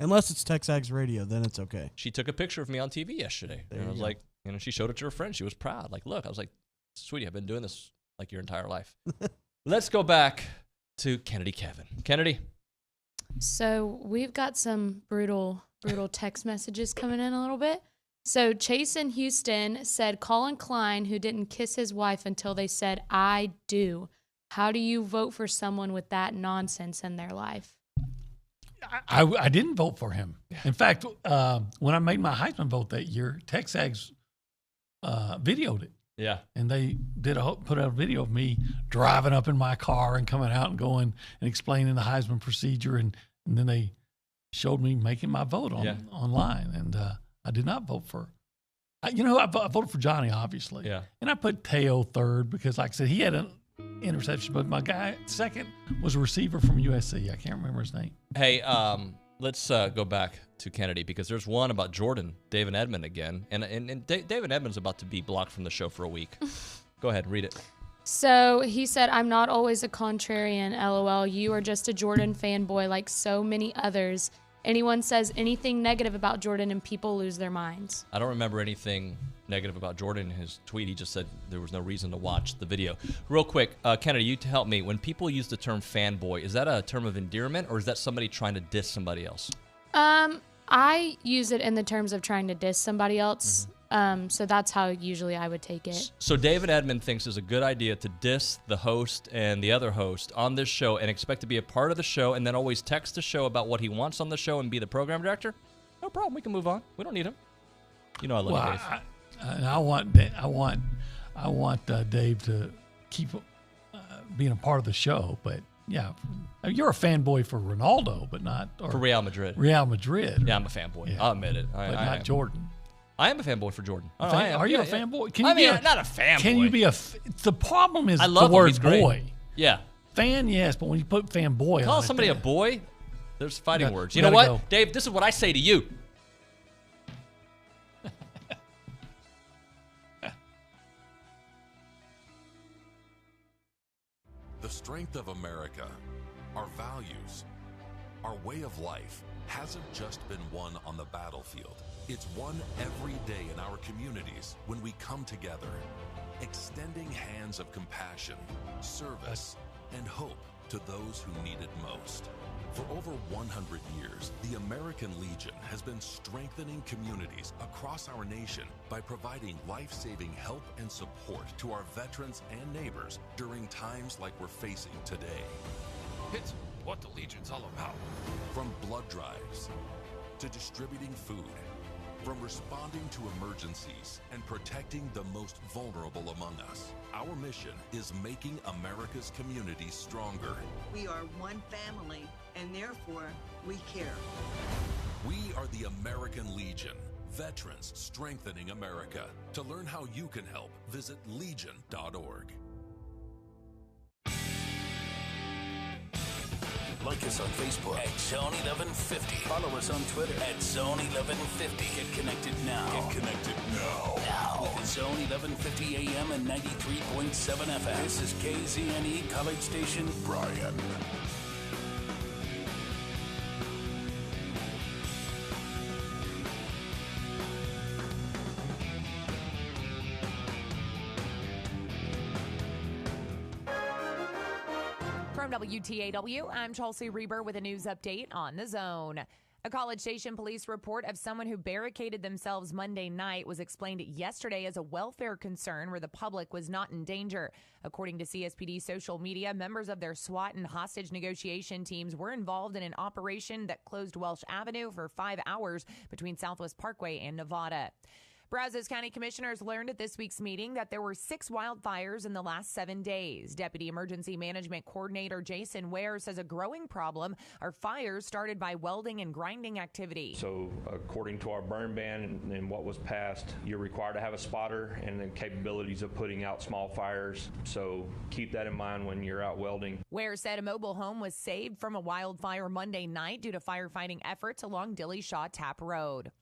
S7: Unless it's TexAgs Radio, then it's okay.
S4: She took a picture of me on TV yesterday. And I was like, she showed it to her friend. She was proud. Like, look, I was like, sweetie, I've been doing this like your entire life. Let's go back to Kennedy Kevin. Kennedy.
S8: So we've got some brutal text messages coming in a little bit. So Chase in Houston said Colin Klein, who didn't kiss his wife until they said, I do. How do you vote for someone with that nonsense in their life?
S5: I didn't vote for him. In fact, when I made my Heisman vote that year, TexAgs videoed it.
S4: Yeah.
S5: And they put out a video of me driving up in my car and coming out and going and explaining the Heisman procedure. And then they showed me making my vote online. And I did not vote for, I voted for Johnny, obviously.
S4: Yeah.
S5: And I put Teo third because, like I said, he had an interception. But my guy second was a receiver from USC. I can't remember his name.
S4: Hey, let's go back to Kennedy because there's one about Jordan, David Edmond again. And David Edmond's about to be blocked from the show for a week. Go ahead, read it.
S8: So he said, I'm not always a contrarian, LOL. You are just a Jordan fanboy like so many others. Anyone says anything negative about Jordan and people lose their minds.
S4: I don't remember anything negative about Jordan in his tweet. He just said there was no reason to watch the video. Real quick, Kennedy, you help me. When people use the term fanboy, is that a term of endearment or is that somebody trying to diss somebody else?
S8: I use it in the terms of trying to diss somebody else. So that's how usually I would take it.
S4: So David Edmond thinks it's a good idea to diss the host and the other host on this show and expect to be a part of the show and then always text the show about what he wants on the show and be the program director? No problem. We can move on. We don't need him. You know I love Dave.
S5: I want Dave to keep being a part of the show, but yeah, you're a fanboy for Ronaldo, but not
S4: for Real Madrid.
S5: Real Madrid.
S4: Yeah, I'm a fanboy. Yeah. I'll admit it.
S5: But not Jordan.
S4: I am a fanboy for Jordan.
S5: Are you a fanboy?
S4: Can you be not a fanboy.
S5: Can you be the problem is
S4: I love
S5: the word
S4: He's great.
S5: boy.
S4: Yeah.
S5: Fan, yes, but when you put fanboy
S4: Call
S5: on
S4: somebody
S5: it,
S4: a boy, there's fighting words. You know what, Dave? This is what I say to you.
S10: The strength of America, our values, our way of life hasn't just been won on the battlefield. It's won every day in our communities when we come together, extending hands of compassion, service, and hope to those who need it most. For over 100 years, the American Legion has been strengthening communities across our nation by providing life-saving help and support to our veterans and neighbors during times like we're facing today. It's what the Legion's all about. From blood drives to distributing food, from responding to emergencies and protecting the most vulnerable among us. Our mission is making America's communities stronger.
S11: We are one family, and therefore, we care.
S10: We are the American Legion, veterans strengthening America. To learn how you can help, visit legion.org.
S16: Like us on Facebook at Zone 1150. Follow us on Twitter at Zone 1150. Get connected now. Get connected now. With the Zone 1150 AM and 93.7 FM. This is KZNE College Station, Bryan.
S9: From WTAW, I'm Chelsea Reber with a news update on The Zone. A College Station police report of someone who barricaded themselves Monday night was explained yesterday as a welfare concern where the public was not in danger. According to CSPD social media, members of their SWAT and hostage negotiation teams were involved in an operation that closed Welsh Avenue for 5 hours between Southwest Parkway and Nevada. Brazos County commissioners learned at this week's meeting that there were 6 wildfires in the last 7 days. Deputy Emergency Management Coordinator Jason Ware says a growing problem are fires started by welding and grinding activity.
S12: So according to our burn ban and what was passed, you're required to have a spotter and the capabilities of putting out small fires. So keep that in mind when you're out welding.
S9: Ware said a mobile home was saved from a wildfire Monday night due to firefighting efforts along Dilly-Shaw Tap Road.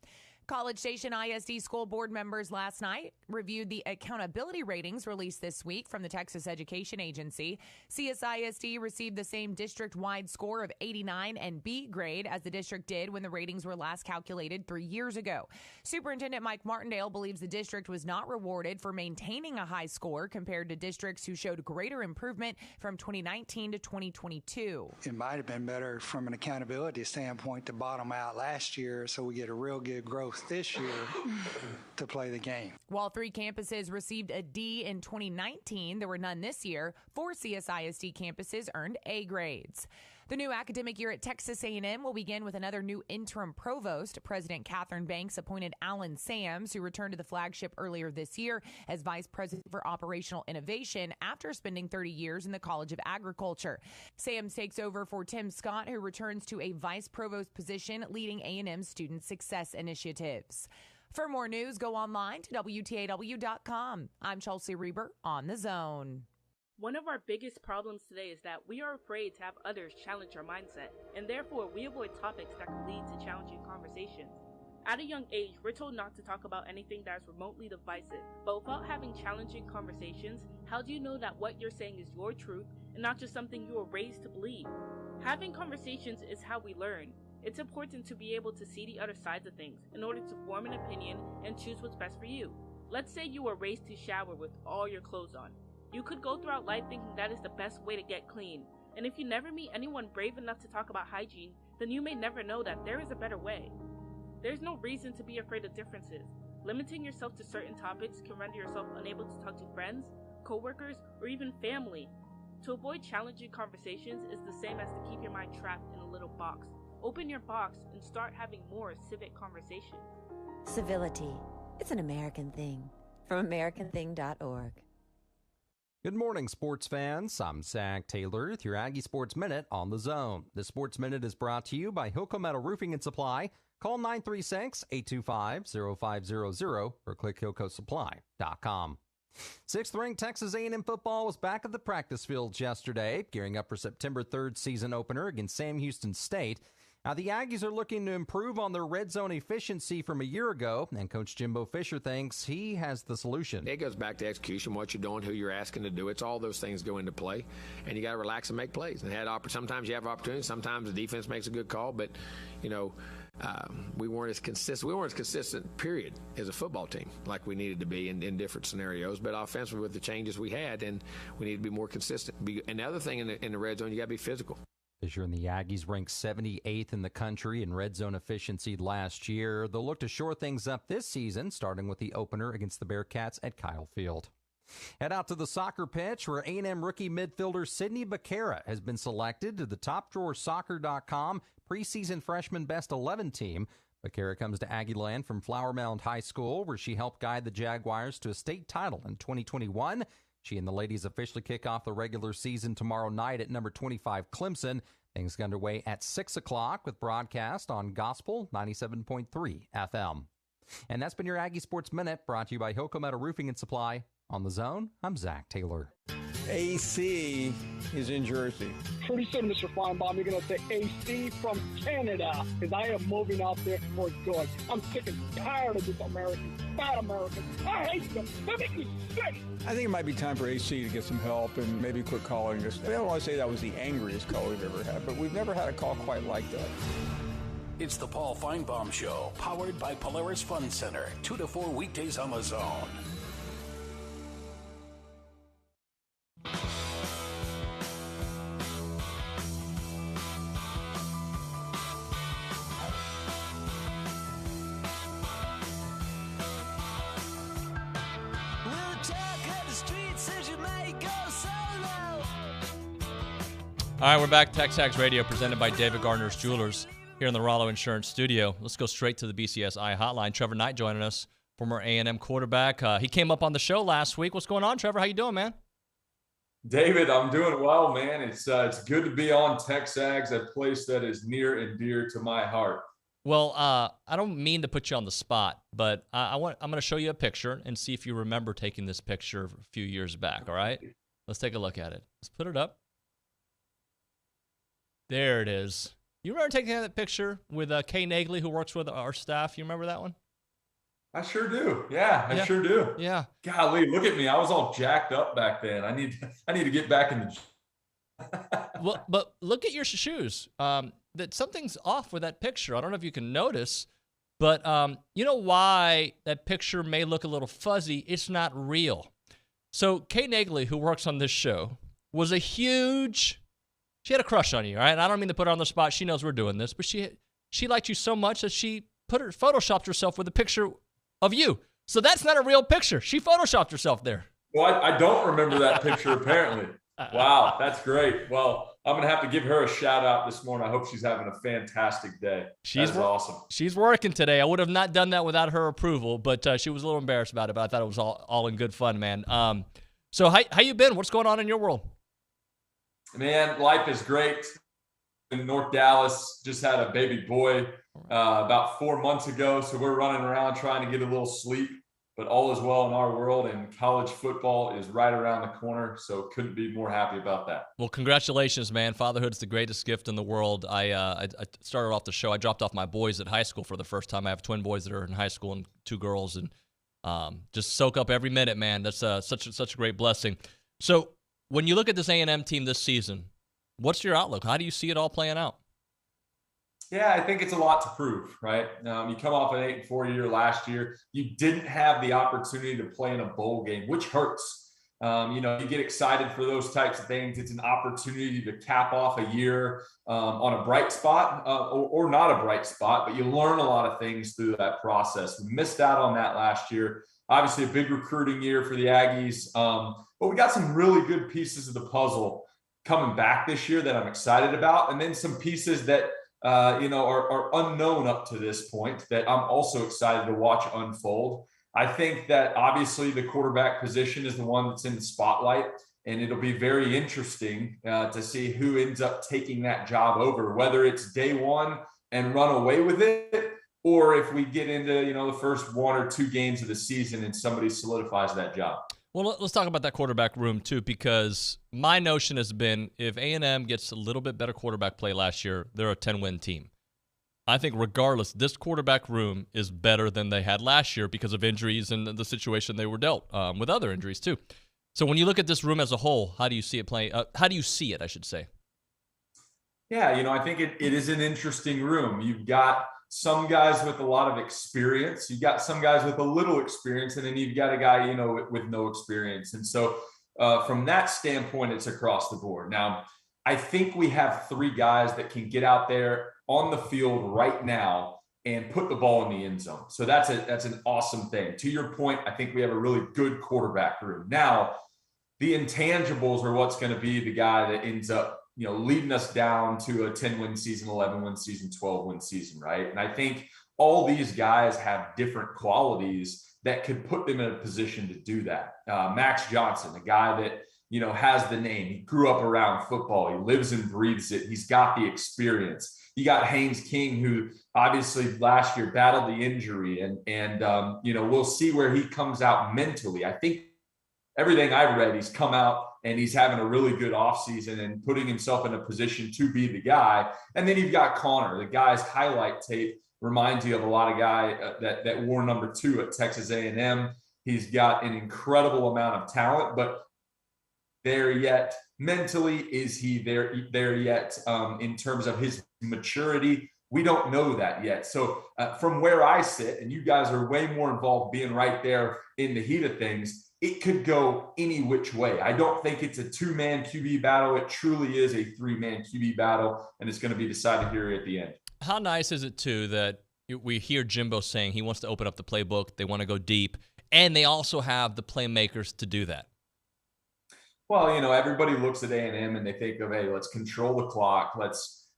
S9: College Station ISD school board members last night reviewed the accountability ratings released this week from the Texas Education Agency. CSISD received the same district-wide score of 89 and B grade as the district did when the ratings were last calculated 3 years ago. Superintendent Mike Martindale believes the district was not rewarded for maintaining a high score compared to districts who showed greater improvement from 2019 to 2022.
S13: It might have been better from an accountability standpoint to bottom out last year so we get a real good growth this year to play the game.
S9: While 3 campuses received a D in 2019, there were none this year. 4 CSISD campuses earned A grades. The new academic year at Texas A&M will begin with another new interim provost. President Catherine Banks appointed Alan Sams, who returned to the flagship earlier this year as vice president for operational innovation after spending 30 years in the College of Agriculture. Sams takes over for Tim Scott, who returns to a vice provost position leading A&M's student success initiatives. For more news, go online to WTAW.com. I'm Chelsea Reber on The Zone.
S14: One of our biggest problems today is that we are afraid to have others challenge our mindset, and therefore we avoid topics that can lead to challenging conversations. At a young age, we're told not to talk about anything that is remotely divisive, but without having challenging conversations, how do you know that what you're saying is your truth and not just something you were raised to believe? Having conversations is how we learn. It's important to be able to see the other sides of things in order to form an opinion and choose what's best for you. Let's say you were raised to shower with all your clothes on. You could go throughout life thinking that is the best way to get clean. And if you never meet anyone brave enough to talk about hygiene, then you may never know that there is a better way. There's no reason to be afraid of differences. Limiting yourself to certain topics can render yourself unable to talk to friends, coworkers, or even family. To avoid challenging conversations is the same as to keep your mind trapped in a little box. Open your box and start having more civic conversations.
S15: Civility. It's an American thing. From AmericanThing.org.
S17: Good morning, sports fans. I'm Zach Taylor with your Aggie Sports Minute on The Zone. The Sports Minute is brought to you by Hilco Metal Roofing and Supply. Call 936-825-0500 or click HilcoSupply.com. 6th-ranked Texas A&M football was back at the practice fields yesterday, gearing up for September 3rd season opener against Sam Houston State. Now, the Aggies are looking to improve on their red zone efficiency from a year ago, and Coach Jimbo Fisher thinks he has the solution.
S22: It goes back to execution, what you're doing, who you're asking to do. It's all those things go into play, and you got to relax and make plays. And sometimes you have opportunities, sometimes the defense makes a good call, but, we weren't as consistent. We weren't as consistent, period, as a football team like we needed to be in different scenarios. But offensively, with the changes we had, and we need to be more consistent. And the other thing in the red zone, you got to be physical.
S17: Fisher and the Aggies ranked 78th in the country in red zone efficiency last year. They'll look to shore things up this season, starting with the opener against the Bearcats at Kyle Field. Head out to the soccer pitch, where A&M rookie midfielder Sidney Becerra has been selected to the TopDrawerSoccer.com preseason freshman best 11 team. Becerra comes to Aggieland from Flower Mound High School, where she helped guide the Jaguars to a state title in 2021. She and the ladies officially kick off the regular season tomorrow night at number 25 Clemson. Things get underway at 6 o'clock with broadcast on Gospel 97.3 FM. And that's been your Aggie Sports Minute, brought to you by Hilco Metal Roofing and Supply. On The Zone, I'm Zach Taylor.
S26: AC is in Jersey.
S27: Pretty soon, Mr. Finebaum, you're going to say AC from Canada, because I am moving out there for good. I'm sick and tired of this American, bad American. I hate them. They make me sick.
S26: I think it might be time for AC to get some help and maybe quit calling us. I don't want to say that was the angriest call we've ever had, but we've never had a call quite like that.
S16: It's the Paul Finebaum Show, powered by Polaris Fun Center, 2 to 4 weekdays on The Zone.
S4: All right, we're back. TexAgs Radio presented by David Gardner's Jewelers here in the Rollo Insurance Studio. Let's go straight to the BCSI hotline. Trevor Knight joining us, former A&M quarterback. He came up on the show last week. What's going on, Trevor? How you doing, man?
S1: David, I'm doing well, man. It's good to be on TexAgs, a place that is near and dear to my heart.
S4: Well, I don't mean to put you on the spot, but I'm going to show you a picture and see if you remember taking this picture a few years back, all right? Let's take a look at it. Let's put it up. There it is. You remember taking that picture with Kay Nagley, who works with our staff? You remember that one?
S1: I sure do. Yeah, I sure do.
S4: Yeah.
S1: Golly, look at me. I was all jacked up back then. I need to get back in the
S4: Well, but look at your shoes. That something's off with that picture. I don't know if you can notice, but you know why that picture may look a little fuzzy? It's not real. So Kay Nagley, who works on this show, was she had a crush on you, all right? I don't mean to put her on the spot. She knows we're doing this, but she liked you so much that she photoshopped herself with a picture of you. So that's not a real picture. She photoshopped herself there.
S1: Well, I don't remember that picture, apparently. Wow, that's great. Well, I'm going to have to give her a shout-out this morning. I hope she's having a fantastic day. That's awesome.
S4: She's working today. I would have not done that without her approval, but she was a little embarrassed about it, but I thought it was all in good fun, man. So how you been? What's going on in your world?
S1: Man, life is great. In North Dallas, just had a baby boy about 4 months ago, so we're running around trying to get a little sleep, but all is well in our world, and college football is right around the corner, so couldn't be more happy about that.
S4: Well, congratulations, man. Fatherhood's the greatest gift in the world. I started off the show. I dropped off my boys at high school for the first time. I have twin boys that are in high school and 2 girls, and just soak up every minute, man. That's such a great blessing. So when you look at this A&M team this season, what's your outlook? How do you see it all playing out?
S1: Yeah, I think it's a lot to prove, right? You come off an 8-4 year last year. You didn't have the opportunity to play in a bowl game, which hurts. You get excited for those types of things. It's an opportunity to cap off a year on a bright spot or not a bright spot, but you learn a lot of things through that process. We missed out on that last year. Obviously, a big recruiting year for the Aggies. But we got some really good pieces of the puzzle coming back this year that I'm excited about. And then some pieces that, are unknown up to this point that I'm also excited to watch unfold. I think that obviously the quarterback position is the one that's in the spotlight, and it'll be very interesting to see who ends up taking that job over, whether it's day one and run away with it, or if we get into, the first 1 or 2 games of the season and somebody solidifies that job.
S4: Well, let's talk about that quarterback room, too, because my notion has been if A&M gets a little bit better quarterback play last year, they're a 10-win team. I think regardless, this quarterback room is better than they had last year because of injuries and the situation they were dealt with other injuries, too. So when you look at this room as a whole, how do you see it playing? How do you see it, I should say?
S1: Yeah, I think it is an interesting room. You've got some guys with a lot of experience. You got some guys with a little experience, and then you've got a guy, with no experience. And so from that standpoint, it's across the board. Now, I think we have 3 guys that can get out there on the field right now and put the ball in the end zone. So that's an awesome thing. To your point, I think we have a really good quarterback room. Now, the intangibles are what's going to be the guy that ends up leading us down to a 10-win season, 11-win season, 12-win season, right? And I think all these guys have different qualities that could put them in a position to do that. Max Johnson, a guy that, has the name. He grew up around football. He lives and breathes it. He's got the experience. You got Haynes King, who obviously last year battled the injury, and we'll see where he comes out mentally. I think everything I've read, he's come out and he's having a really good offseason and putting himself in a position to be the guy. And then you've got Connor. The guy's highlight tape reminds you of a lot of guy that wore number 2 at Texas A&M. He's got an incredible amount of talent, but there yet mentally, is he there yet in terms of his maturity? We don't know that yet. So from where I sit, and you guys are way more involved being right there in the heat of things, it could go any which way. I don't think it's a 2-man QB battle. It truly is a 3-man QB battle, and it's going to be decided here at the end.
S4: How nice is it, too, that we hear Jimbo saying he wants to open up the playbook, they want to go deep, and they also have the playmakers to do that?
S1: Well, everybody looks at A&M and they think of, hey, let's control the clock. Let's,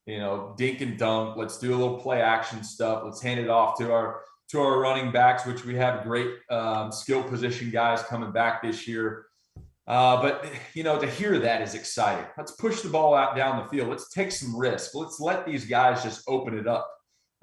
S1: dink and dunk. Let's do a little play action stuff. Let's hand it off to our running backs, which we have great skill position guys coming back this year. But to hear that is exciting. Let's push the ball out down the field. Let's take some risk. Let's let these guys just open it up,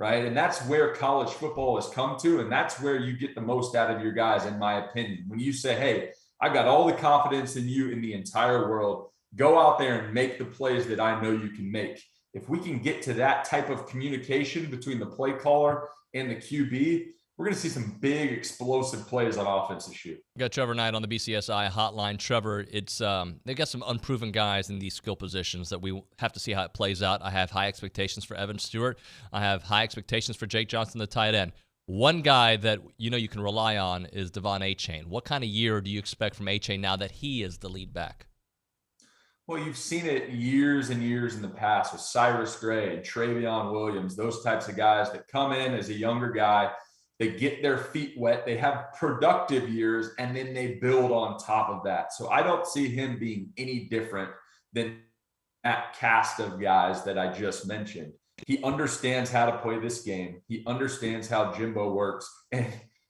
S1: right? And that's where college football has come to, and that's where you get the most out of your guys, in my opinion. When you say, hey, I've got all the confidence in you in the entire world, go out there and make the plays that I know you can make. If we can get to that type of communication between the play caller and the QB, we're going to see some big explosive plays on offense this year.
S4: We got Trevor Knight on the BCSI hotline. Trevor, it's they've got some unproven guys in these skill positions that we have to see how it plays out. I have high expectations for Evan Stewart. I have high expectations for Jake Johnson, the tight end. One guy that you can rely on is Devon Achane. What kind of year do you expect from Achane now that he is the lead back?
S1: Well, you've seen it years and years in the past with Cyrus Gray and Travion Williams, those types of guys that come in as a younger guy. They get their feet wet, they have productive years, and then they build on top of that. So I don't see him being any different than that cast of guys that I just mentioned. He understands how to play this game. He understands how Jimbo works. And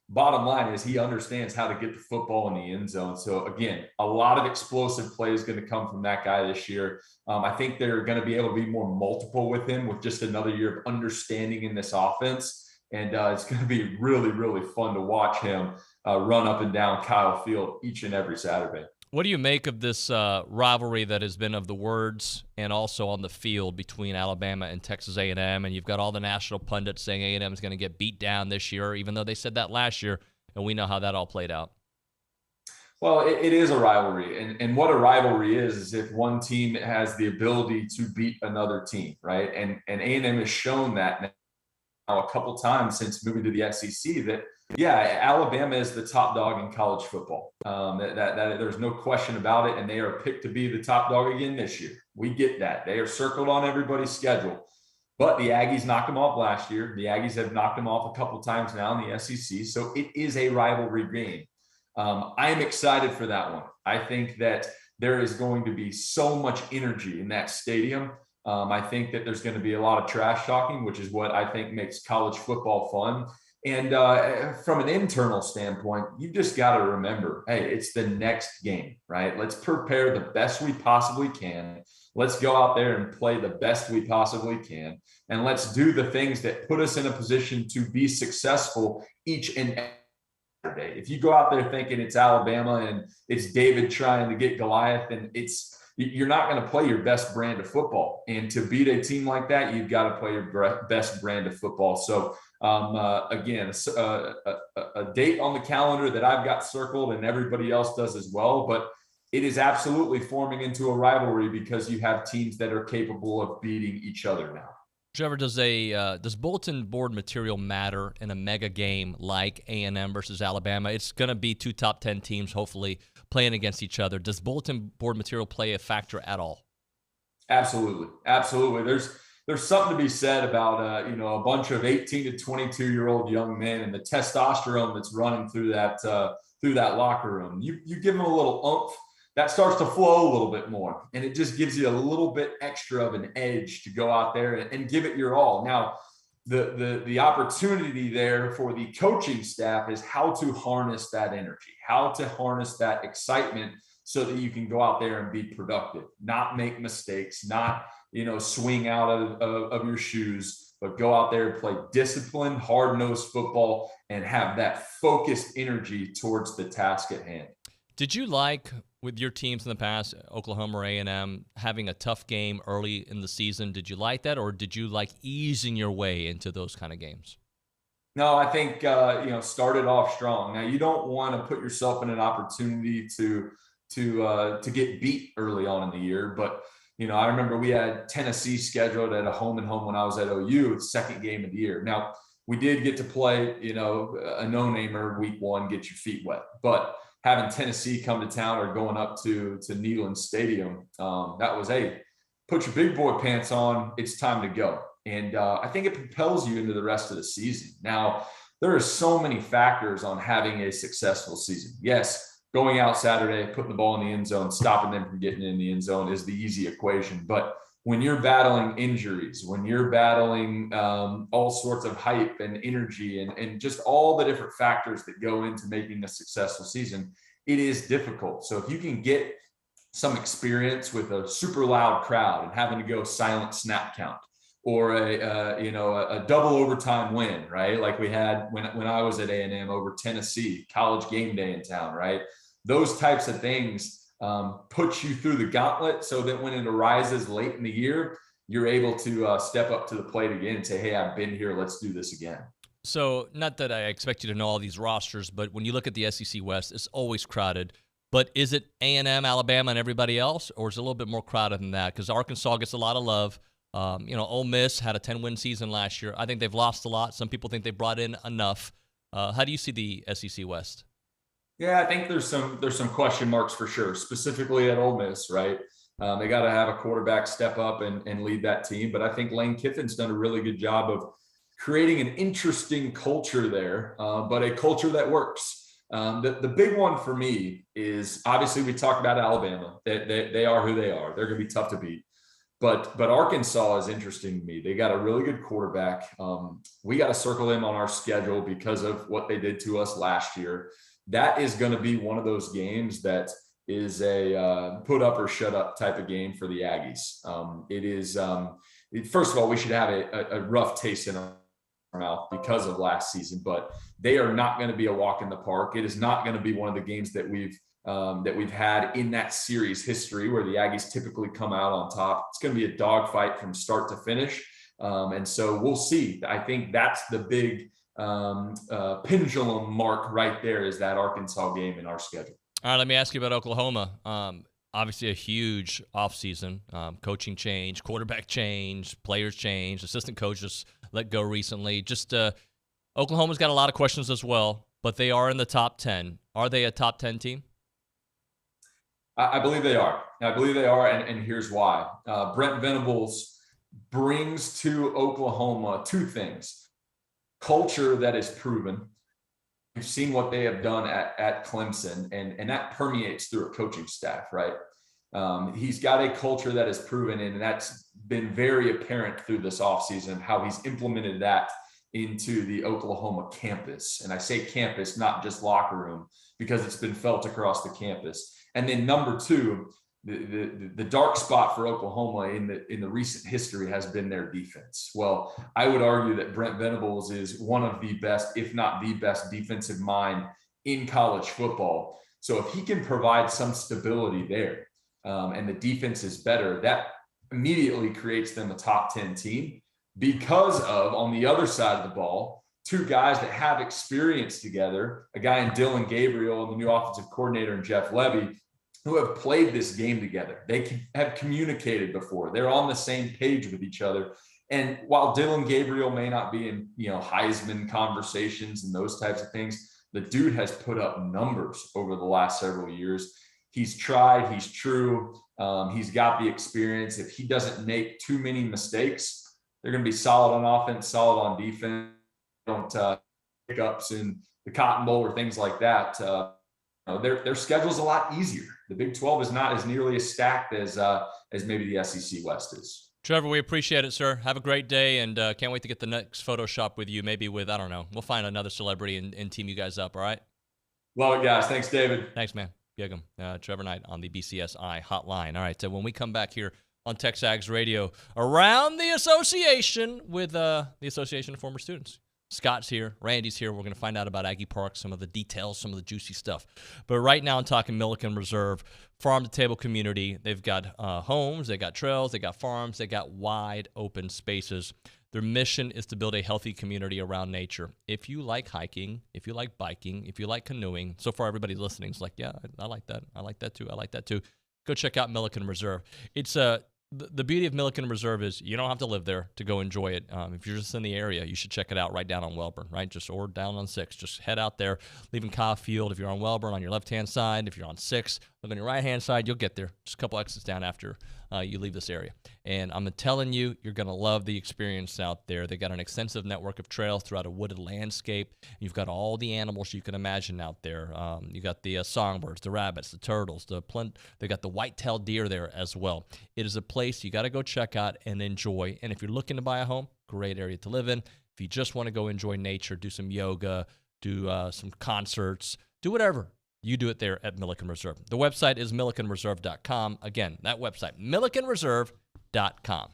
S1: bottom line is he understands how to get the football in the end zone. So again, a lot of explosive plays going to come from that guy this year. I think they're going to be able to be more multiple with him with just another year of understanding in this offense. And it's going to be really, really fun to watch him run up and down Kyle Field each and every Saturday.
S4: What do you make of this rivalry that has been of the words and also on the field between Alabama and Texas A&M? And you've got all the national pundits saying A&M is going to get beat down this year, even though they said that last year, and we know how that all played out.
S1: Well, it is a rivalry. And what a rivalry is if one team has the ability to beat another team, right? And A&M has shown that now a couple times since moving to the SEC that, yeah, Alabama is the top dog in college football. That there's no question about it, and they are picked to be the top dog again this year. We get that. They are circled on everybody's schedule. But the Aggies knocked them off last year. The Aggies have knocked them off a couple times now in the SEC, so it is a rivalry game. I am excited for that one. I think that there is going to be so much energy in that stadium. I think that there's going to be a lot of trash talking, which is what I think makes college football fun. And from an internal standpoint, you just got to remember, hey, it's the next game, right? Let's prepare the best we possibly can. Let's go out there and play the best we possibly can. And let's do the things that put us in a position to be successful each and every day. If you go out there thinking it's Alabama and it's David trying to get Goliath, and you're not going to play your best brand of football. And to beat a team like that, you've got to play your best brand of football. So again, a date on the calendar that I've got circled and everybody else does as well, but it is absolutely forming into a rivalry because you have teams that are capable of beating each other now.
S4: Trevor, does bulletin board material matter in a mega game like A&M versus Alabama? It's going to be two top 10 teams, hopefully, playing against each other. Does bulletin board material play a factor at all?
S1: Absolutely. There's something to be said about a bunch of 18 to 22-year-old young men and the testosterone that's running through that locker room. You give them a little oomph, that starts to flow a little bit more, and it just gives you a little bit extra of an edge to go out there and give it your all. Now, the opportunity there for the coaching staff is how to harness that energy, how to harness that excitement so that you can go out there and be productive, not make mistakes, not swing out of your shoes, but go out there and play disciplined, hard-nosed football and have that focused energy towards the task at hand.
S4: Did you like, with your teams in the past, Oklahoma or A&M, having a tough game early in the season? Did you like that, or did you like easing your way into those kind of games?
S1: No, I think, started off strong. Now, you don't want to put yourself in an opportunity to get beat early on in the year, but I remember we had Tennessee scheduled at a home and home when I was at OU, second game of the year. Now, we did get to play, a no-namer week one, get your feet wet. But having Tennessee come to town or going up to Neyland Stadium, that was, hey, put your big boy pants on, it's time to go. And I think it propels you into the rest of the season. Now, there are so many factors on having a successful season. Yes, going out Saturday, putting the ball in the end zone, stopping them from getting in the end zone is the easy equation. But when you're battling injuries, when you're battling all sorts of hype and energy and just all the different factors that go into making a successful season, it is difficult. So if you can get some experience with a super loud crowd and having to go silent snap count, or a double overtime win, right? Like we had when I was at A&M over Tennessee, college game day in town, right? Those types of things put you through the gauntlet so that when it arises late in the year, you're able to step up to the plate again and say, hey, I've been here, let's do this again.
S4: So not that I expect you to know all these rosters, but when you look at the SEC West, it's always crowded. But is it A&M, Alabama, and everybody else, or is it a little bit more crowded than that? Because Arkansas gets a lot of love. Ole Miss had a 10-win season last year. I think they've lost a lot. Some people think they brought in enough. How do you see the SEC West?
S1: Yeah, I think there's some question marks for sure, specifically at Ole Miss, right? They got to have a quarterback step up and lead that team. But I think Lane Kiffin's done a really good job of creating an interesting culture there, but a culture that works. The big one for me is, obviously we talked about Alabama. They are who they are. They're going to be tough to beat. But Arkansas is interesting to me. They got a really good quarterback. We got to circle them on our schedule because of what they did to us last year. That is going to be one of those games that is a put up or shut up type of game for the Aggies. It is, first of all, we should have a rough taste in our mouth because of last season, but they are not going to be a walk in the park. It is not going to be one of the games that we've had in that series history where the Aggies typically come out on top. It's going to be a dogfight from start to finish. And so we'll see. I think that's the big pendulum mark right there, is that Arkansas game in our schedule.
S4: All right, let me ask you about Oklahoma. Obviously a huge offseason, coaching change, quarterback change, players change, assistant coaches let go recently. Just Oklahoma's got a lot of questions as well, but they are in the top 10. Are they a top 10 team?
S1: I believe they are. And here's why. Brent Venables brings to Oklahoma two things: culture that is proven. We've seen what they have done at Clemson, and that permeates through a coaching staff, right? He's got a culture that is proven, and that's been very apparent through this offseason, how he's implemented that into the Oklahoma campus. And I say campus, not just locker room, because it's been felt across the campus. And then number two, the dark spot for Oklahoma in the recent history has been their defense. Well, I would argue that Brent Venables is one of the best, if not the best, defensive mind in college football. So if he can provide some stability there, and the defense is better, that immediately creates them a top 10 team, because of, on the other side of the ball, two guys that have experience together, a guy in Dylan Gabriel and the new offensive coordinator in Jeff Levy, who have played this game together. They have communicated before. They're on the same page with each other. And while Dylan Gabriel may not be in, Heisman conversations and those types of things, the dude has put up numbers over the last several years. He's tried, he's true. He's got the experience. If he doesn't make too many mistakes, they're going to be solid on offense, solid on defense. Don't hiccups in the Cotton Bowl or things like that. Their schedule's a lot easier. The Big 12 is not as nearly as stacked as maybe the SEC West is.
S4: Trevor, we appreciate it, sir. Have a great day, and can't wait to get the next Photoshop with you, maybe with, I don't know, we'll find another celebrity and team you guys up, all right?
S1: Love it, guys. Thanks, David.
S4: Thanks, man. Gig 'em. Trevor Knight on the BCSI hotline. All right, so when we come back here on TexAgs Radio, around the association with the Association of Former Students. Scott's here. Randy's here. We're going to find out about Aggie Park, some of the details, some of the juicy stuff. But right now I'm talking Milliken Reserve, farm-to-table community. They've got homes, they got trails, they got farms, they got wide open spaces. Their mission is to build a healthy community around nature. If you like hiking, if you like biking, if you like canoeing, so far everybody listening is like, yeah, I like that. I like that too. I like that too. Go check out Milliken Reserve. It's the beauty of Milliken Reserve is you don't have to live there to go enjoy it. If you're just in the area, you should check it out right down on Welborn, right? Or down on 6. Just head out there, leaving Kyle Field. If you're on Welborn on your left-hand side, if you're on 6, look on your right-hand side, you'll get there. Just a couple exits down after you leave this area. And I'm telling you, you're going to love the experience out there. They got an extensive network of trails throughout a wooded landscape. You've got all the animals you can imagine out there. You got the songbirds, the rabbits, the turtles, they got the white-tailed deer there as well. It is a place you got to go check out and enjoy. And if you're looking to buy a home, great area to live in. If you just want to go enjoy nature, do some yoga, do some concerts, do whatever, you do it there at Milliken Reserve. The website is millikenreserve.com. Again, that website, millikenreserve.com.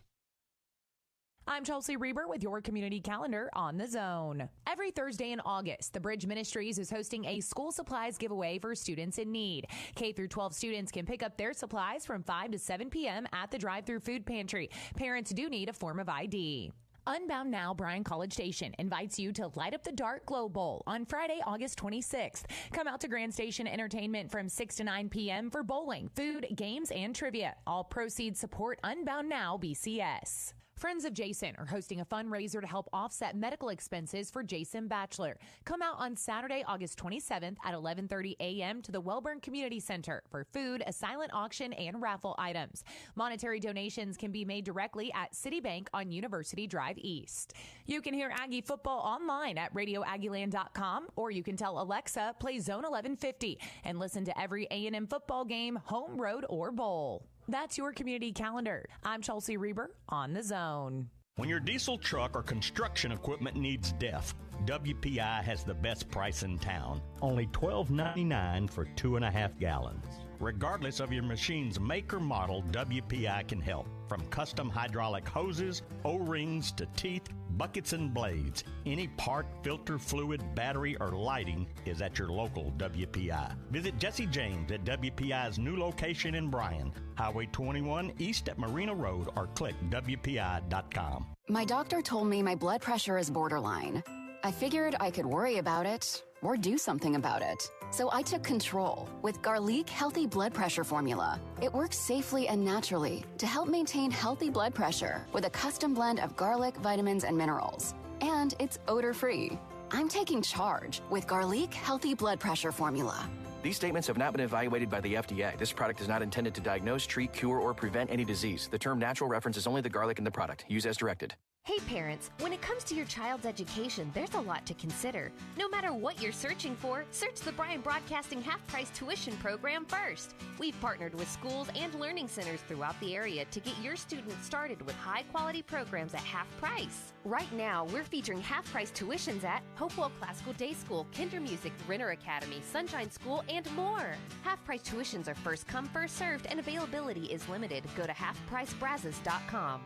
S9: I'm Chelsea Reber with your community calendar on The Zone. Every Thursday in August, the Bridge Ministries is hosting a school supplies giveaway for students in need. K through 12 students can pick up their supplies from 5 to 7 p.m. at the drive-through food pantry. Parents do need a form of ID. Unbound Now Bryan College Station invites you to Light Up the Dark Glow Bowl on Friday, August 26th. Come out to Grand Station Entertainment from 6 to 9 p.m. for bowling, food, games, and trivia. All proceeds support Unbound Now BCS. Friends of Jason are hosting a fundraiser to help offset medical expenses for Jason Batchelor. Come out on Saturday, August 27th at 11:30 a.m. to the Welborn Community Center for food, a silent auction, and raffle items. Monetary donations can be made directly at Citibank on University Drive East. You can hear Aggie football online at radioaggieland.com, or you can tell Alexa, play Zone 1150, and listen to every A&M football game, home, road, or bowl. That's your community calendar. I'm Chelsea Reber on The Zone.
S2: When your diesel truck or construction equipment needs DEF, WPI has the best price in town. Only $12.99 for 2.5 gallons. Regardless of your machine's make or model, WPI can help. From custom hydraulic hoses, O-rings to teeth, buckets and blades, any part, filter, fluid, battery, or lighting is at your local WPI. Visit Jesse James at WPI's new location in Bryan, Highway 21 east at Marina Road, or click WPI.com.
S6: My doctor told me my blood pressure is borderline. I figured I could worry about it or do something about it. So I took control with Garlic Healthy Blood Pressure Formula. It works safely and naturally to help maintain healthy blood pressure with a custom blend of garlic, vitamins, and minerals. And it's odor-free. I'm taking charge with Garlic Healthy Blood Pressure Formula.
S18: These statements have not been evaluated by the FDA. This product is not intended to diagnose, treat, cure, or prevent any disease. The term natural references only the garlic in the product. Use as directed.
S19: Hey parents, when it comes to your child's education, there's a lot to consider. No matter what you're searching for, search the Bryan Broadcasting half-price tuition program first. We've partnered with schools and learning centers throughout the area to get your students started with high-quality programs at half price. Right now, we're featuring half-price tuitions at Hopewell Classical Day School, Kinder Music, Renner Academy, Sunshine School, and more. Half-price tuitions are first come, first served, and availability is limited. Go to halfpricebrazos.com.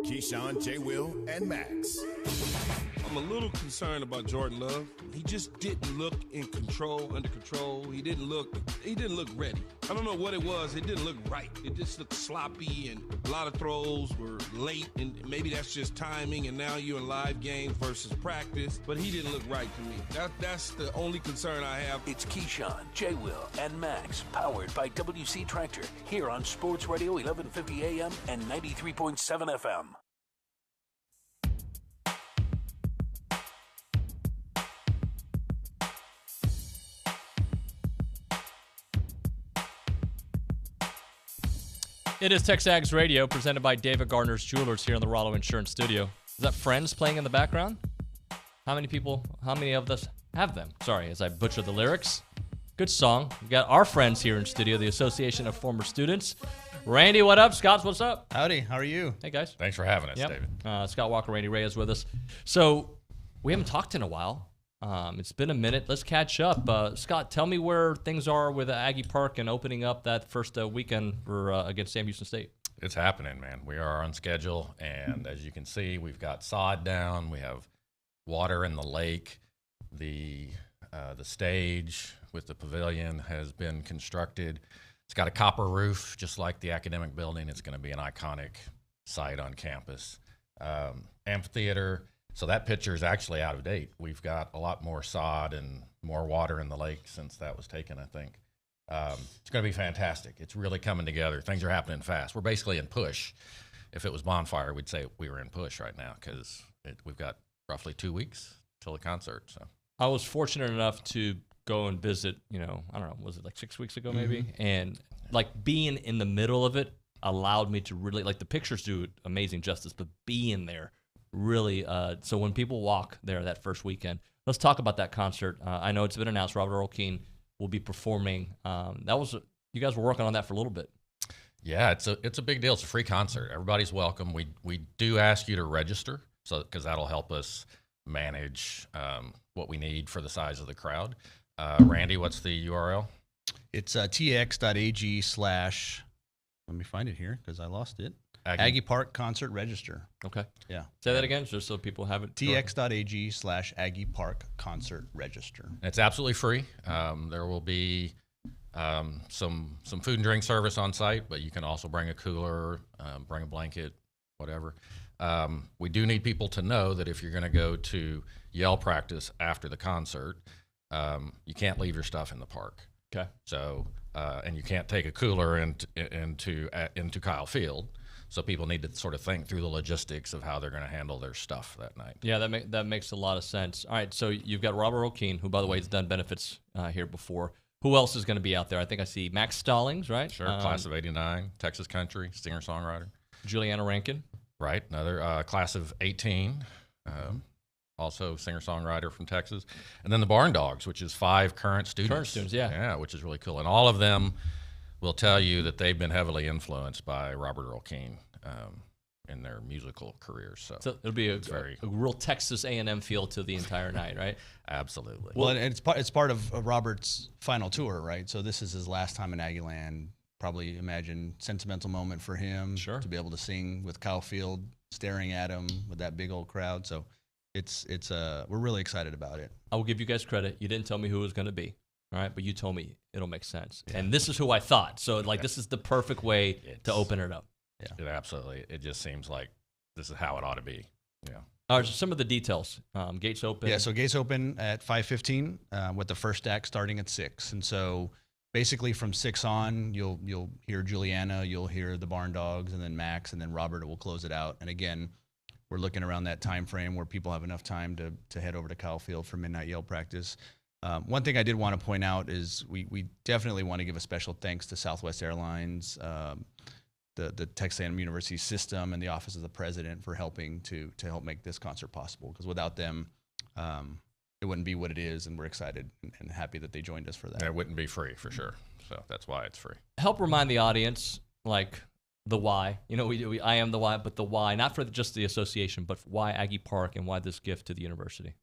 S20: Keyshawn, J. Will, and Max.
S21: I'm a little concerned about Jordan Love. He just didn't look in control, under control. He didn't look ready. I don't know what it was. It didn't look right. It just looked sloppy, and a lot of throws were late, and maybe that's just timing, and now you're in live games versus practice, but he didn't look right to me. That's the only concern I have.
S16: It's Keyshawn, J. Will, and Max, powered by WC Tractor, here on Sports Radio 1150 AM and 93.7 FM.
S4: It is TexAgs Radio, presented by David Gardner's Jewelers here in the Rollo Insurance Studio. Is that Friends playing in the background? How many of us have them? Sorry, as I butchered the lyrics. Good song. We got our friends here in studio, the Association of Former Students. Randy, what up? Scott, what's up?
S23: Howdy, how are you?
S4: Hey, guys.
S23: Thanks for having us, David.
S4: Scott Walker, Randy Reyes with us. So we haven't talked in a while. It's been a minute. Let's catch up. Scott, tell me where things are with Aggie Park and opening up that first weekend for against Sam Houston State.
S23: It's happening, man. We are on schedule, and as you can see, we've got sod down. We have water in the lake. The stage with the pavilion has been constructed. It's got a copper roof, just like the academic building. It's going to be an iconic site on campus. Amphitheater. So that picture is actually out of date. We've got a lot more sod and more water in the lake since that was taken, I think. It's going to be fantastic. It's really coming together. Things are happening fast. We're basically in push. If it was bonfire, we'd say we were in push right now because we've got roughly 2 weeks till the concert. So
S4: I was fortunate enough to go and visit, I don't know, was it like 6 weeks ago maybe?
S23: Mm-hmm.
S4: And like being in the middle of it allowed me to really, like the pictures do amazing justice, but being there really, so when people walk there that first weekend, let's talk about that concert. I know it's been announced, Robert Earl Keen will be performing. You guys were working on that for a little bit.
S23: Yeah, it's a big deal. It's a free concert. Everybody's welcome. We do ask you to register, because that'll help us manage what we need for the size of the crowd. Randy, what's the URL?
S3: It's tx.ag/ let me find it here because I lost it. Aggie Park Concert Register.
S4: Okay.
S3: Yeah.
S4: Say that again, just so people have it.
S3: tx.ag/ Aggie Park Concert Register.
S23: It's absolutely free. There will be some food and drink service on site, but you can also bring a cooler, bring a blanket, whatever. We do need people to know that if you're going to go to yell practice after the concert, you can't leave your stuff in the park.
S4: Okay.
S23: So, and you can't take a cooler into Kyle Field. So people need to sort of think through the logistics of how they're going to handle their stuff that night.
S4: Yeah, that makes a lot of sense. All right, so you've got Robert Earl Keen, who, by the way, has done benefits here before. Who else is going to be out there? I think I see Max Stallings, right?
S23: Sure, class of 89, Texas country, singer-songwriter.
S4: Juliana Rankin.
S23: Right, another class of 18, also singer-songwriter from Texas. And then the Barn Dogs, which is 5 current students.
S4: Current students, yeah.
S23: Yeah, which is really cool. And all of them will tell you that they've been heavily influenced by Robert Earl Keen in their musical careers. So
S4: it'll be a real Texas A&M feel to the entire night, right?
S23: Absolutely.
S3: Well, and it's part of Robert's final tour, right? So this is his last time in Aggieland. Probably imagine sentimental moment for him to be able to sing with Kyle Field staring at him with that big old crowd. So it's we're really excited about it.
S4: I will give you guys credit. You didn't tell me who it was going to be, all right? But you told me it'll make sense. Yeah. And this is who I thought. So this is the perfect way to open it up.
S23: Yeah, absolutely. It just seems like this is how it ought to be. Yeah.
S4: All right, so some of the details. Gates open.
S3: Yeah, so gates open at 5:15 with the first act starting at 6. And so basically from 6 on, you'll hear Juliana, you'll hear the Barn Dogs, and then Max, and then Robert will close it out. And again, we're looking around that time frame where people have enough time to head over to Kyle Field for midnight yell practice. One thing I did want to point out is we definitely want to give a special thanks to Southwest Airlines, the Texas A&M University system, and the Office of the President for helping to help make this concert possible. Because without them, it wouldn't be what it is, and we're excited and happy that they joined us for that.
S23: It wouldn't be free for sure, so that's why it's free.
S4: Help remind the audience, like, the why. I am the why, but the why, not for just the association, but why Aggie Park and why this gift to the university.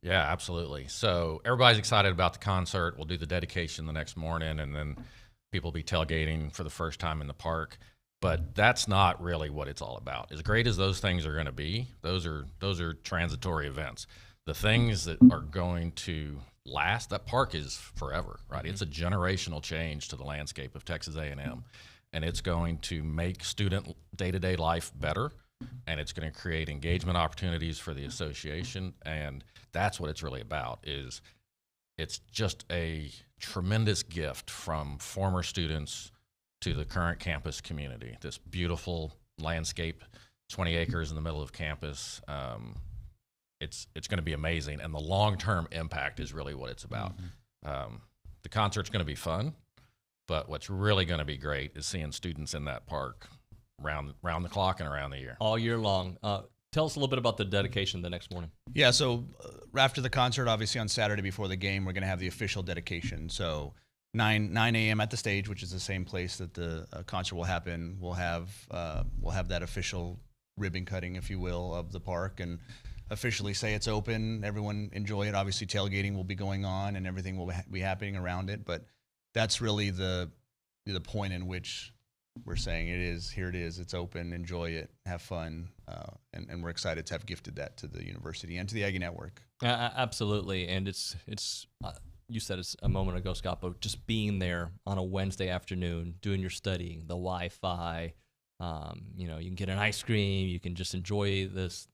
S23: Yeah, absolutely. So everybody's excited about the concert. We'll do the dedication the next morning, and then people will be tailgating for the first time in the park. But that's not really what it's all about. As great as those things are going to be, those are transitory events. The things that are going to last, that park is forever, right? It's a generational change to the landscape of Texas A&M, and it's going to make student day-to-day life better, and it's going to create engagement opportunities for the association, and that's what it's really about. It's just a tremendous gift from former students to the current campus community. This beautiful landscape, 20 acres in the middle of campus. It's going to be amazing, and the long-term impact is really what it's about. The concert's going to be fun, but what's really going to be great is seeing students in that park round the clock and around the year.
S4: All year long. Tell us a little bit about the dedication the next morning.
S3: Yeah, so after the concert, obviously on Saturday before the game, we're going to have the official dedication. So 9 a.m. at the stage, which is the same place that the concert will happen. We'll have that official ribbon cutting, if you will, of the park, and officially say it's open. Everyone enjoy it. Obviously, tailgating will be going on, and everything will be happening around it. But that's really the point in which we're saying here it is. It's open. Enjoy it. Have fun. And we're excited to have gifted that to the university and to the Aggie Network.
S4: Absolutely, and it's. You said it a moment ago, Scott, but just being there on a Wednesday afternoon, doing your studying, the Wi-Fi, you can get an ice cream, you can just enjoy this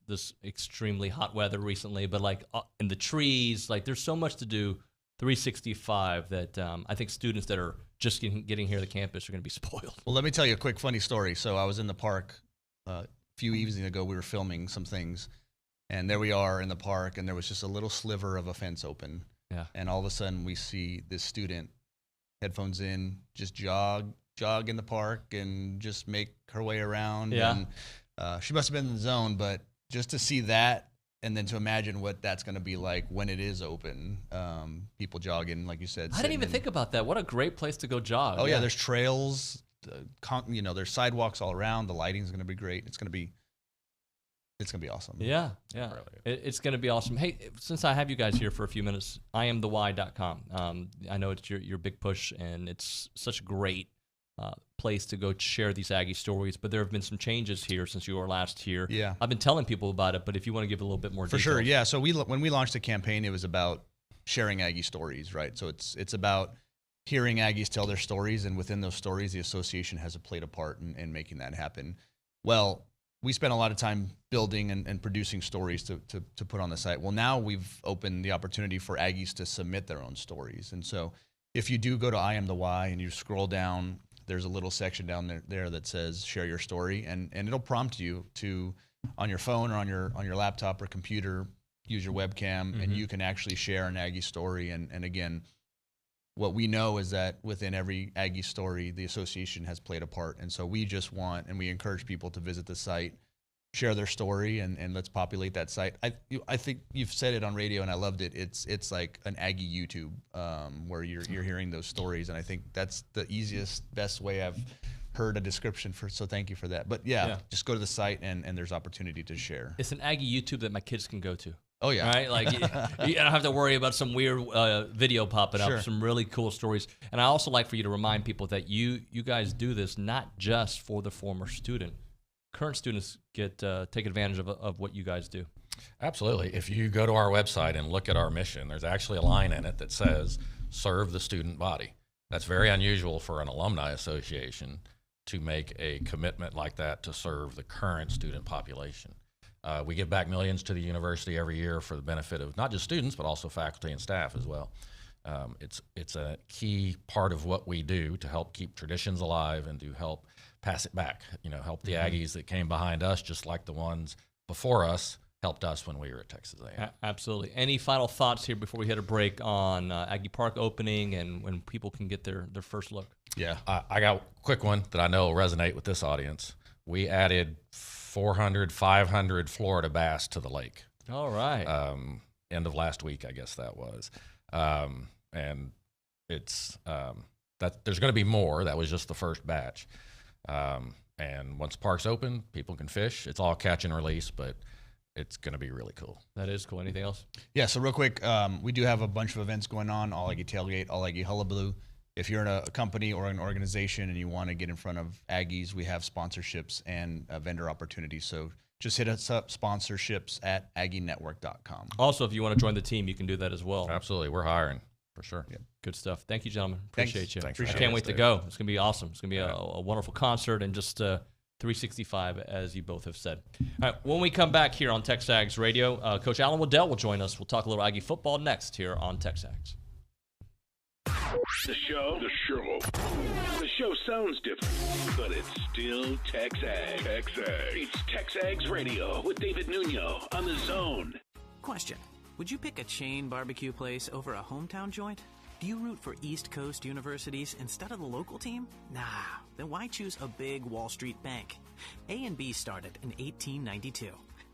S4: extremely hot weather recently, but like in the trees, like there's so much to do 365 that I think students that are just getting here to the campus are going to be spoiled.
S3: Well, let me tell you a quick funny story. So I was in the park a few evenings ago. We were filming some things, and there we are in the park, and there was just a little sliver of a fence open.
S4: Yeah.
S3: And all of a sudden, we see this student, headphones in, just jog in the park and just make her way around.
S4: Yeah.
S3: And she must have been in the zone, but just to see that, and then to imagine what that's going to be like when it is open, people jogging, like you said.
S4: I didn't even think about that. What a great place to go jog.
S3: Oh, yeah, there's trails, there's sidewalks all around. The lighting's going to be great. It's going to be awesome.
S4: Yeah. It's going to be awesome. Hey, since I have you guys here for a few minutes, IamTheWhy.com. I know it's your big push, and it's such a great place to go share these Aggie stories, but there have been some changes here since you were last here.
S3: Yeah.
S4: I've been telling people about it, but if you want to give a little bit more
S3: For
S4: details.
S3: sure, yeah. So when we launched the campaign, it was about sharing Aggie stories, right? So it's about hearing Aggies tell their stories, and within those stories, the association has played a part in making that happen. Well, we spent a lot of time building and producing stories to put on the site. Well, now we've opened the opportunity for Aggies to submit their own stories. And so if you do go to I Am The Why and you scroll down, there's a little section down there that says share your story, and it'll prompt you to, on your phone or on your laptop or computer, use your webcam, and you can actually share an Aggie story. And again, what we know is that within every Aggie story, the association has played a part. And so we just want, and we encourage people to visit the site, share their story, and let's populate that site. I think you've said it on radio, and I loved it. It's like an Aggie YouTube where you're hearing those stories, and I think that's the easiest, best way I've heard a description for. So thank you for that. But yeah, just go to the site, and there's opportunity to share.
S4: It's an Aggie YouTube that my kids can go to.
S3: Oh, yeah.
S4: Right? Like, you don't have to worry about some weird video popping up, some really cool stories. And I also like for you to remind people that you guys do this not just for the former student. Current students take advantage of what you guys do.
S23: Absolutely. If you go to our website and look at our mission, there's actually a line in it that says, serve the student body. That's very unusual for an alumni association to make a commitment like that to serve the current student population. We give back millions to the university every year for the benefit of not just students, but also faculty and staff as well. It's a key part of what we do to help keep traditions alive and to help pass it back, help the Aggies that came behind us, just like the ones before us helped us when we were at Texas A&M.
S4: Absolutely. Any final thoughts here before we hit a break on Aggie Park opening and when people can get their first look?
S23: Yeah, I got a quick one that I know will resonate with this audience. We added 400, 500 Florida bass to the lake.
S4: All right.
S23: End of last week, I guess that was. And it's that there's going to be more. That was just the first batch. And once the park's open, people can fish. It's all catch and release, but it's going to be really cool.
S4: That is cool. Anything else?
S3: Yeah, so real quick, we do have a bunch of events going on, All Aggie Tailgate, All Aggie Hullabaloo. If you're in a company or an organization and you want to get in front of Aggies, we have sponsorships and vendor opportunities. So just hit us up, sponsorships at aggienetwork.com.
S4: Also, if you want to join the team, you can do that as well.
S23: Absolutely. We're hiring for sure.
S3: Yep.
S4: Good stuff. Thank you, gentlemen. Appreciate you.
S23: Thanks.
S4: I can't wait to go. It's going to be awesome. It's going to be a wonderful concert and just 365, as you both have said. All right, when we come back here on TexAgs Radio, Coach Alan Waddell will join us. We'll talk a little Aggie football next here on TexAgs.
S16: The show sounds different, but it's still TexAgs. It's TexAgs Radio with David Nuño on the Zone.
S5: Question: would you pick a chain barbecue place over a hometown joint? Do you root for East Coast universities instead of the local team? Nah, then why choose a big Wall Street bank? A&B started in 1892.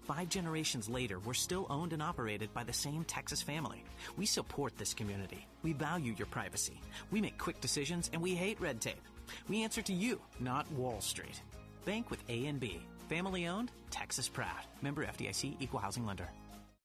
S5: 5 generations later, we're still owned and operated by the same Texas family. We support this community. We value your privacy. We make quick decisions, and we hate red tape. We answer to you, not Wall Street. Bank with A&B. Family owned, Texas proud. Member FDIC, Equal Housing Lender.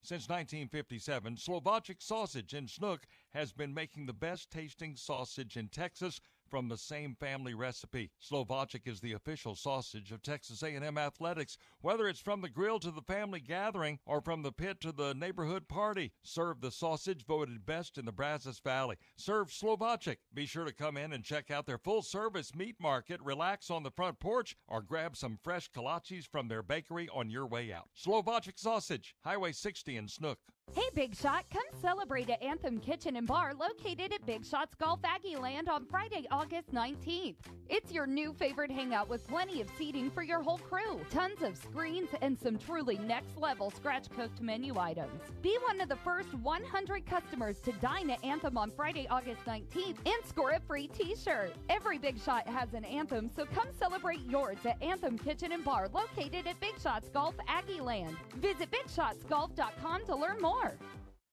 S7: Since 1957, Slovačić Sausage in Snook has been making the best tasting sausage in Texas from the same family recipe. Slovačić is the official sausage of Texas A&M Athletics. Whether it's from the grill to the family gathering or from the pit to the neighborhood party, serve the sausage voted best in the Brazos Valley. Serve Slovačić. Be sure to come in and check out their full-service meat market, relax on the front porch, or grab some fresh kolaches from their bakery on your way out. Slovačić Sausage, Highway 60 in Snook.
S8: Hey, Big Shot, come celebrate at Anthem Kitchen and Bar located at Big Shot's Golf Aggie Land on Friday, August 19th. It's your new favorite hangout with plenty of seating for your whole crew, tons of screens, and some truly next-level scratch-cooked menu items. Be one of the first 100 customers to dine at Anthem on Friday, August 19th and score a free t-shirt. Every Big Shot has an Anthem, so come celebrate yours at Anthem Kitchen and Bar located at Big Shot's Golf Aggie Land. Visit BigShotsGolf.com to learn more.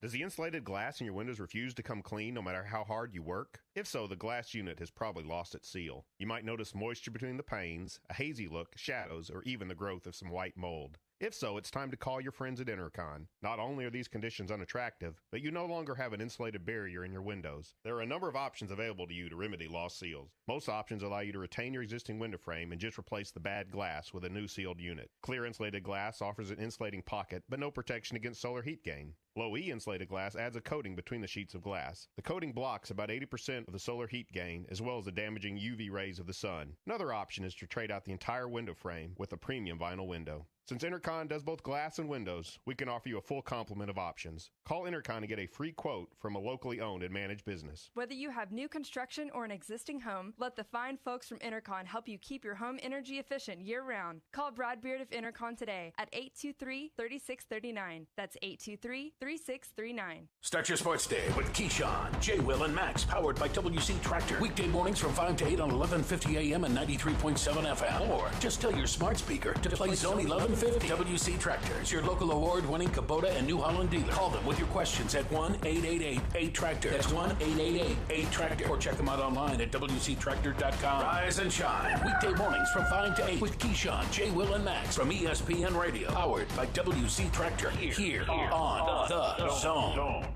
S10: Does the insulated glass in your windows refuse to come clean no matter how hard you work? If so, the glass unit has probably lost its seal. You might notice moisture between the panes, a hazy look, shadows, or even the growth of some white mold. If so, it's time to call your friends at Intercon. Not only are these conditions unattractive, but you no longer have an insulated barrier in your windows. There are a number of options available to you to remedy lost seals. Most options allow you to retain your existing window frame and just replace the bad glass with a new sealed unit. Clear insulated glass offers an insulating pocket, but no protection against solar heat gain. Low E insulated glass adds a coating between the sheets of glass. The coating blocks about 80% of the solar heat gain, as well as the damaging UV rays of the sun. Another option is to trade out the entire window frame with a premium vinyl window. Since Intercon does both glass and windows, we can offer you a full complement of options. Call Intercon to get a free quote from a locally owned and managed business.
S11: Whether you have new construction or an existing home, let the fine folks from Intercon help you keep your home energy efficient year-round. Call Brad Beard of Intercon today at 823-3639. That's 823-3639.
S16: Start your sports day with Keyshawn, J. Will, and Max, powered by WC Tractor. Weekday mornings from 5 to 8 on 1150 AM and 93.7 FM. Or just tell your smart speaker to play Zone 1150. WC Tractor is your local award-winning Kubota and New Holland dealer. Call them with your questions at 1-888-8-TRACTOR. That's 1-888-8-TRACTOR. Or check them out online at WCTractor.com. Rise and shine. Weekday mornings from 5 to 8 with Keyshawn, J. Will, and Max from ESPN Radio. Powered by WC Tractor. Here on The Zone.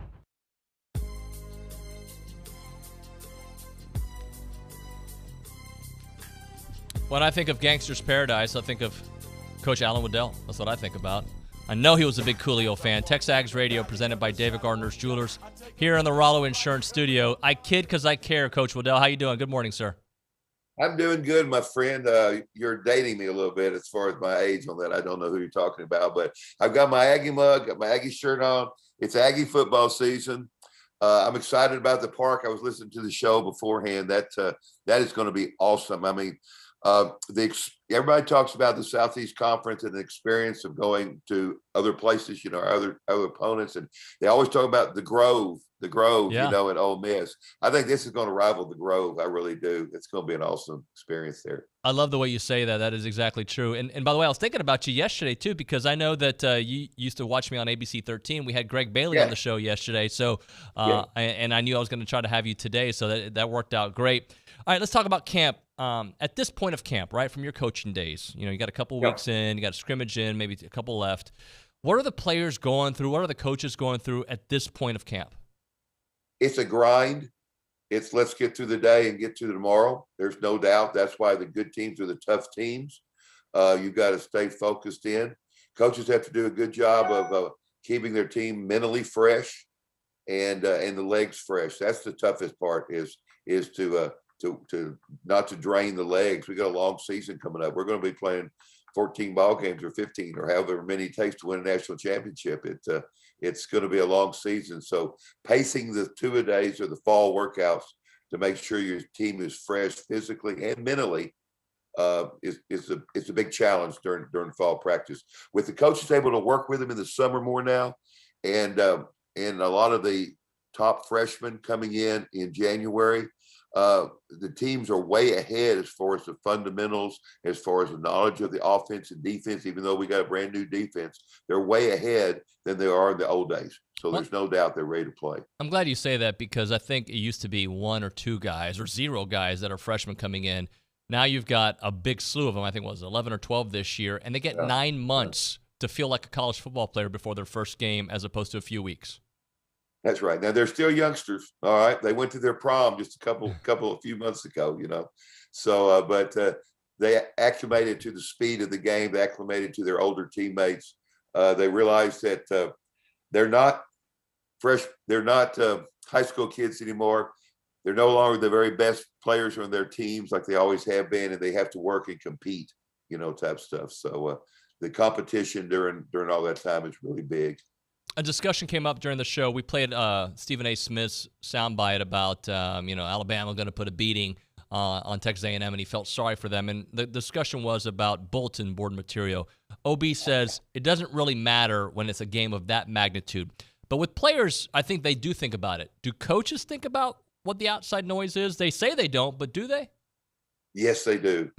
S4: When I think of Gangster's Paradise, I think of Coach Alan Waddell. That's what I think about. I know he was a big Coolio fan. TexAgs Radio, presented by David Gardner's Jewelers, here in the Rollo Insurance Studio. I kid because I care, Coach Waddell. How you doing? Good morning, sir.
S12: I'm doing good, my friend. You're dating me a little bit as far as my age on that. I don't know who you're talking about, but I've got my Aggie mug, got my Aggie shirt on. It's Aggie football season. I'm excited about the park. I was listening to the show beforehand. That is going to be awesome. I mean, everybody talks about the Southeast Conference and the experience of going to other places, you know, other opponents, and they always talk about the Grove, yeah, you know, at Ole Miss. I think this is going to rival the Grove. I really do. It's going to be an awesome experience there.
S4: I love the way you say that. That is exactly true. And by the way, I was thinking about you yesterday too, because I know that you used to watch me on ABC 13. We had Greg Bailey on the show yesterday, so and I knew I was going to try to have you today, so that worked out great. All right, let's talk about camp. At this point of camp, right, from your coaching days, you know, you got a couple weeks in, you got a scrimmage in, maybe a couple left. What are the players going through? What are the coaches going through at this point of camp?
S12: It's a grind. It's let's get through the day and get to tomorrow. There's no doubt. That's why the good teams are the tough teams. You've got to stay focused in. Coaches have to do a good job of keeping their team mentally fresh and the legs fresh. That's the toughest part is to not to drain the legs. We got a long season coming up. We're going to be playing 14 ball games or 15 or however many it takes to win a national championship. It's going to be a long season. So pacing the two-a-days or the fall workouts to make sure your team is fresh physically and mentally is a big challenge during fall practice. With the coaches able to work with them in the summer more now, and a lot of the top freshmen coming in January, the teams are way ahead as far as the fundamentals, as far as the knowledge of the offense and defense. Even though we got a brand new defense, they're way ahead than they are in the old days. So there's no doubt they're ready to play.
S4: I'm glad you say that because I think it used to be one or two guys or zero guys that are freshmen coming in. Now you've got a big slew of them. I think it was 11 or 12 this year, and they get 9 months to feel like a college football player before their first game as opposed to a few weeks.
S12: That's right. Now they're still youngsters. All right. They went to their prom just a few months ago, you know. So, but they acclimated to the speed of the game. They acclimated to their older teammates. They realized that they're not high school kids anymore. They're no longer the very best players on their teams like they always have been, and they have to work and compete, you know, type stuff. So the competition during all that time is really big.
S4: A discussion came up during the show. We played Stephen A. Smith's soundbite about Alabama going to put a beating on Texas A&M, and he felt sorry for them. And the discussion was about bulletin board material. OB says it doesn't really matter when it's a game of that magnitude. But with players, I think they do think about it. Do coaches think about what the outside noise is? They say they don't, but do they?
S12: Yes, they do.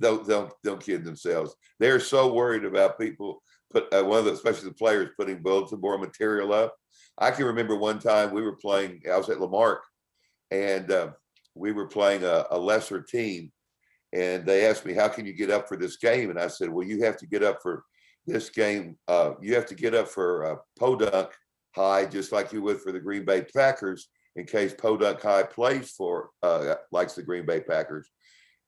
S12: Don't kid themselves. They're so worried about people especially the players putting bulletin board material up. I can remember one time I was at Lamarck, and we were playing a lesser team, and they asked me, how can you get up for this game? And I said, well, you have to get up for this game. You have to get up for Podunk High, just like you would for the Green Bay Packers, in case Podunk High plays for likes the Green Bay Packers.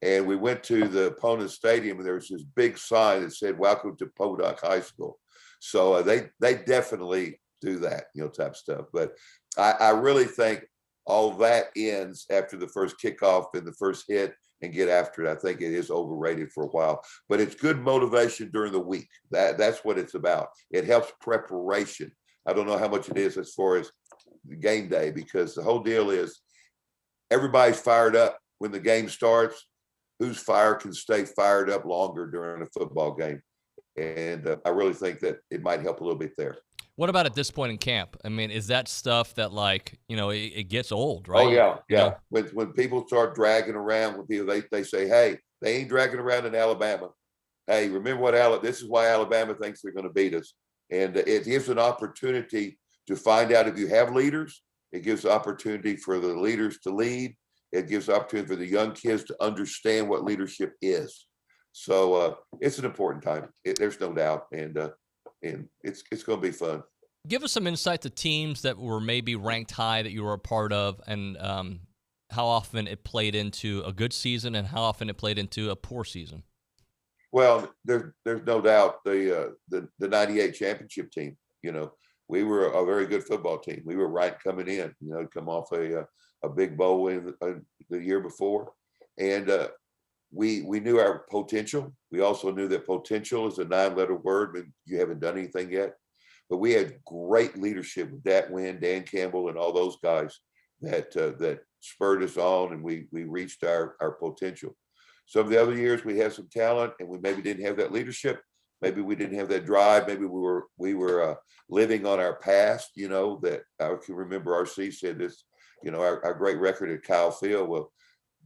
S12: And we went to the opponent's stadium, and there was this big sign that said, welcome to Podunk High School. So they definitely do that, type stuff. But I really think all that ends after the first kickoff and the first hit and get after it. I think it is overrated for a while, but it's good motivation during the week. That's what it's about. It helps preparation. I don't know how much it is as far as the game day, because the whole deal is everybody's fired up when the game starts. Whose fire can stay fired up longer during a football game? And I really think that it might help a little bit there.
S4: What about at this point in camp? I mean, is that stuff that it gets old, right?
S12: Oh yeah. When people start dragging around with people, they say, hey, they ain't dragging around in Alabama. Hey, remember this is why Alabama thinks they're going to beat us. And it gives an opportunity to find out if you have leaders. It gives opportunity for the leaders to lead. It gives opportunity for the young kids to understand what leadership is. So it's an important time. There's no doubt, and it's going to be fun.
S4: Give us some insight to teams that were maybe ranked high that you were a part of, and how often it played into a good season and how often it played into a poor season.
S12: Well, there's no doubt the 98 championship team. We were a very good football team. We were ranked coming in. Come off a big bowl win the year before, and we knew our potential. We also knew that potential is a 9-letter word, but you haven't done anything yet. But we had great leadership with that win, Dan Campbell, and all those guys that spurred us on, and we reached our potential. Some of the other years we had some talent, and we maybe didn't have that leadership. Maybe we didn't have that drive. Maybe we were living on our past. That I can remember RC said this. Our great record at Kyle Field. Well,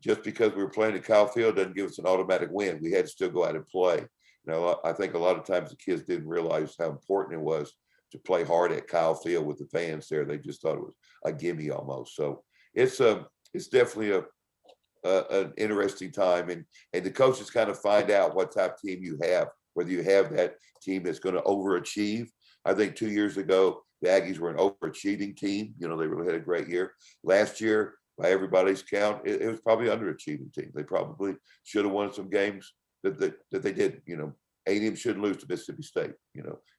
S12: just because we were playing at Kyle Field doesn't give us an automatic win. We had to still go out and play. I think a lot of times the kids didn't realize how important it was to play hard at Kyle Field with the fans there. They just thought it was a gimme almost. So it's definitely an interesting time, and the coaches kind of find out what type of team you have, whether you have that team that's going to overachieve. I think 2 years ago, the Aggies were an overachieving team. They really had a great year. Last year, by everybody's count, it was probably an underachieving team. They probably should have won some games that they did. A&M shouldn't lose to Mississippi State.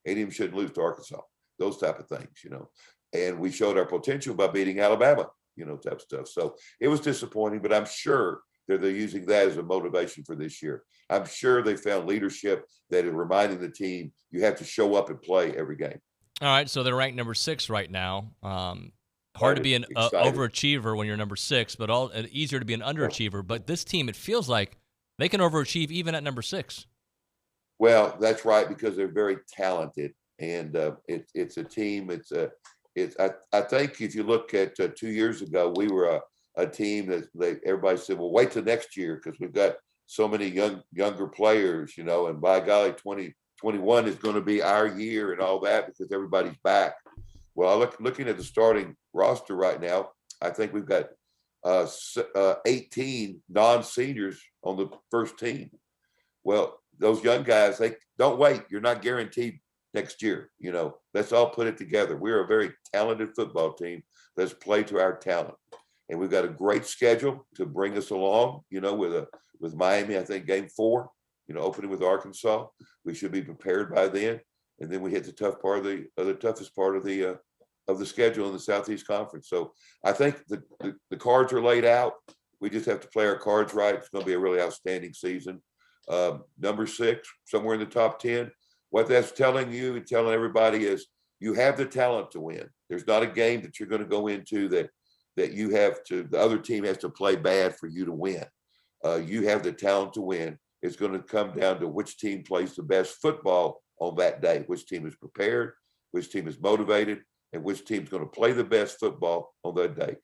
S12: A&M shouldn't lose to Arkansas. Those type of things. And we showed our potential by beating Alabama. Type stuff. So it was disappointing, but I'm sure they're using that as a motivation for this year. I'm sure they found leadership that is reminding the team you have to show up and play every game.
S4: All right, so they're ranked number 6 right now. Hard to be an overachiever when you're number 6, but easier to be an underachiever. But this team, it feels like they can overachieve even at number 6.
S12: Well, that's right, because they're very talented, and it's a team. I think if you look at 2 years ago, we were a team that everybody said, well, wait till next year because we've got so many younger players, and by golly, 2021 is going to be our year and all that because everybody's back. Well, looking at the starting roster right now, I think we've got 18 non-seniors on the first team. Well, those young guys, they don't wait. You're not guaranteed next year. Let's all put it together. We're a very talented football team. Let's play to our talent. And we've got a great schedule to bring us along, with Miami, I think game 4, opening with Arkansas. We should be prepared by then. And then we hit the toughest part of the schedule in the Southeast Conference. So I think the cards are laid out. We just have to play our cards right. It's going to be a really outstanding season. Number 6, somewhere in the top 10. What that's telling you and telling everybody is you have the talent to win. There's not a game that you're going to go into that you have to, the other team has to play bad for you to win. You have the talent to win. It's going to come down to which team plays the best football on that day, which team is prepared, which team is motivated, and which team's going to play the best football on that day.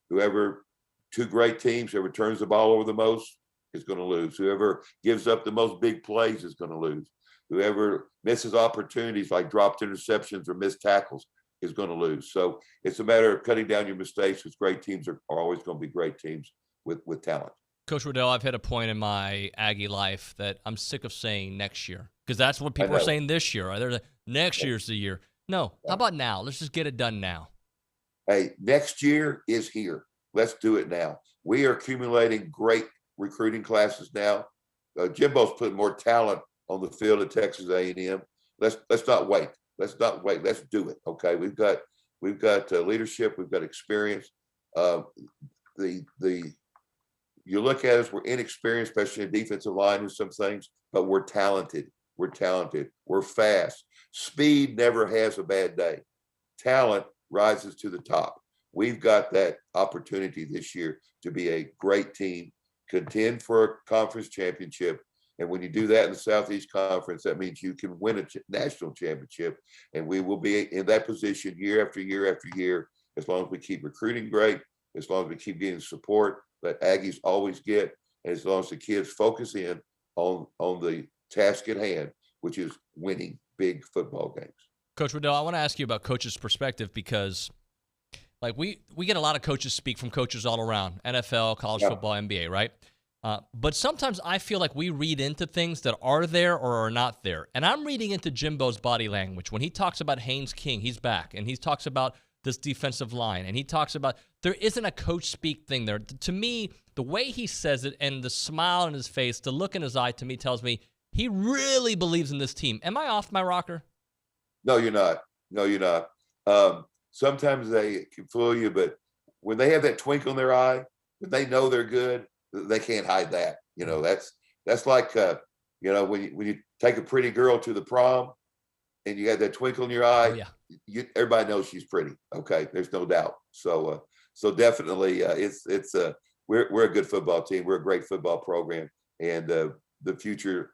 S12: Whoever, two great teams, whoever turns the ball over the most is going to lose. Whoever gives up the most big plays is going to lose. Whoever misses opportunities like dropped interceptions or missed tackles is going to lose. So it's a matter of cutting down your mistakes, because great teams are always going to be great teams with talent.
S4: Coach Waddell, I've hit a point in my Aggie life that I'm sick of saying next year, because that's what people are saying this year. They're like, next year's the year. No, how about now? Let's just get it done now.
S12: Hey, next year is here. Let's do it now. We are accumulating great recruiting classes now. Jimbo's putting more talent on the field at Texas A&M. Let's not wait. Let's not wait. Let's do it. Okay, we've got leadership. We've got experience. You look at us, we're inexperienced, especially in defensive line and some things, but we're talented. We're talented. We're fast. Speed never has a bad day. Talent rises to the top. We've got that opportunity this year to be a great team, contend for a conference championship. And when you do that in the Southeast Conference, that means you can win a national championship. And we will be in that position year after year after year, as long as we keep recruiting great, as long as we keep getting support that Aggies always get, and as long as the kids focus in on the task at hand, which is winning big football games.
S4: Coach Waddell, I want to ask you about coaches' perspective, because like we get a lot of coaches speak from coaches all around, NFL, college football, NBA, right? But sometimes I feel like we read into things that are there or are not there. And I'm reading into Jimbo's body language. When he talks about Haynes King, he's back, and he talks about this defensive line, and he talks about there isn't a coach speak thing there. To me, the way he says it and the smile on his face, the look in his eye, to me tells me he really believes in this team. Am I off my rocker?
S12: No, you're not. No, you're not. Sometimes they can fool you, but when they have that twinkle in their eye, when they know they're good, they can't hide that. You know, that's like, you know, when you take a pretty girl to the prom and you got that twinkle in your eye, everybody knows she's pretty. Okay, there's no doubt. So definitely, we're a good football team. We're a great football program, and the future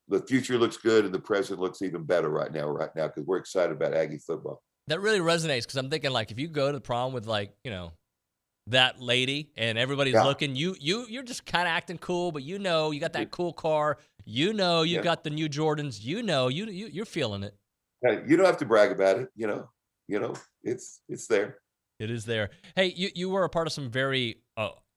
S12: looks good, and the present looks even better right now because we're excited about Aggie football.
S4: That really resonates, because I'm thinking, like, if you go to the prom with, like, you know, that lady and everybody's looking, you're just kind of acting cool, but you know you got that cool car, you know you got the new Jordans, you know you're feeling it.
S12: Hey, you don't have to brag about it, you know it's there.
S4: It is there. Hey, you were a part of some very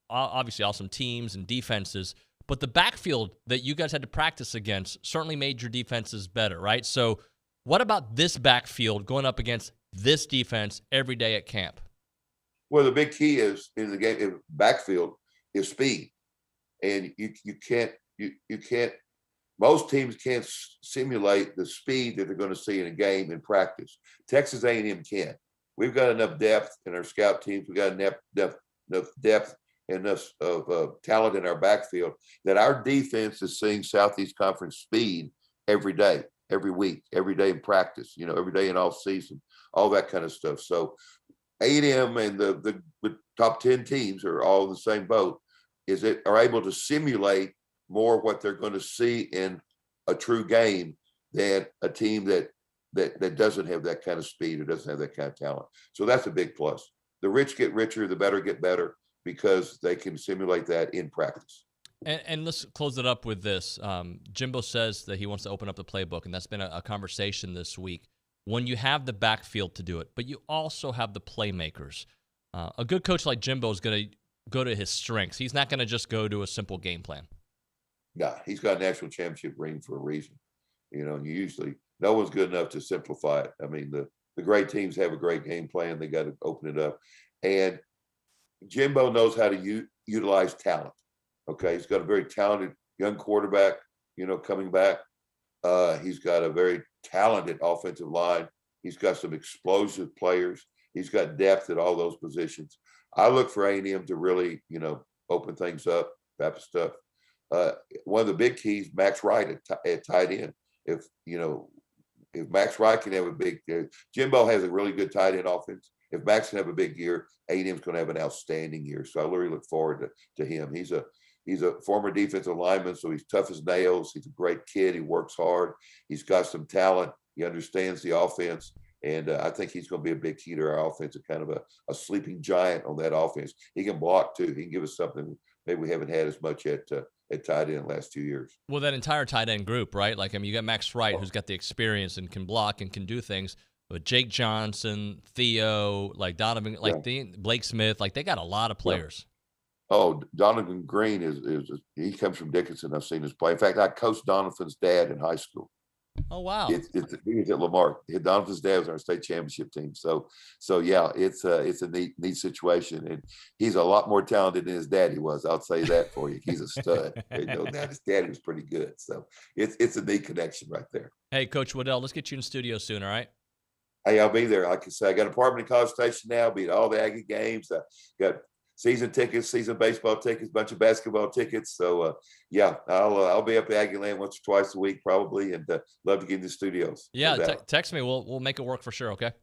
S4: obviously awesome teams and defenses, but the backfield that you guys had to practice against certainly made your defenses better, right? So what about this backfield going up against this defense every day at camp?
S12: Well, the big key is in the game in backfield is speed, and you can't most teams can't simulate the speed that they're going to see in a game in practice. Texas A&M can. We've got enough depth in our scout teams. We've got enough depth and enough of talent in our backfield that our defense is seeing Southeast Conference speed every day, every week, every day in practice, you know, every day in all season, all that kind of stuff. So A&M and the top 10 teams are all in the same boat, are able to simulate more what they're going to see in a true game than a team that doesn't have that kind of speed or doesn't have that kind of talent. So that's a big plus. The rich get richer, the better get better, because they can simulate that in practice.
S4: And let's close it up with this. Jimbo says that he wants to open up the playbook, and that's been a conversation this week. When you have the backfield to do it, but you also have the playmakers. A good coach like Jimbo is going to go to his strengths. He's not going to just go to a simple game plan.
S12: No, he's got a national championship ring for a reason. You know, and usually no one's good enough to simplify it. I mean, the great teams have a great game plan. They got to open it up. And Jimbo knows how to utilize talent. Okay, he's got a very talented young quarterback, you know, coming back. He's got a very talented offensive line. He's got some explosive players. He's got depth at all those positions. I look for A&M to really, you know, open things up, type of stuff. One of the big keys, Max Wright at tight end. If, you know, if Max Wright can have a big, Jimbo has a really good tight end offense. If Max can have a big year, A&M's going to have an outstanding year. So I really look forward to him. He's a former defensive lineman, so he's tough as nails. He's a great kid. He works hard. He's got some talent. He understands the offense. And I think he's going to be a big key to our offense, a kind of a sleeping giant on that offense. He can block too. He can give us something maybe we haven't had as much at tight end the last 2 years.
S4: Well, that entire tight end group, right? Like, I mean, you got Max Wright, who's got the experience and can block and can do things. But Jake Johnson, Theo, like Donovan, like Blake Smith, like they got a lot of players.
S12: Oh, Donovan Green he comes from Dickinson. I've seen his play. In fact, I coached Donovan's dad in high school.
S4: Oh, wow.
S12: He was at Lamar. Donovan's dad was on our state championship team. So yeah, it's a neat situation. And he's a lot more talented than his daddy was. I'll say that for you. He's a stud. His daddy was pretty good. So it's a neat connection right there.
S4: Hey, Coach Waddell, let's get you in the studio soon, all right?
S12: Hey, I'll be there. Like I said, I got an apartment in College Station now. I'll be at all the Aggie games. I got season tickets, season baseball tickets, bunch of basketball tickets. So yeah, I'll be up at Aggie Land once or twice a week probably, and love to get in the studios.
S4: Yeah, text me. We'll make it work for sure. Okay.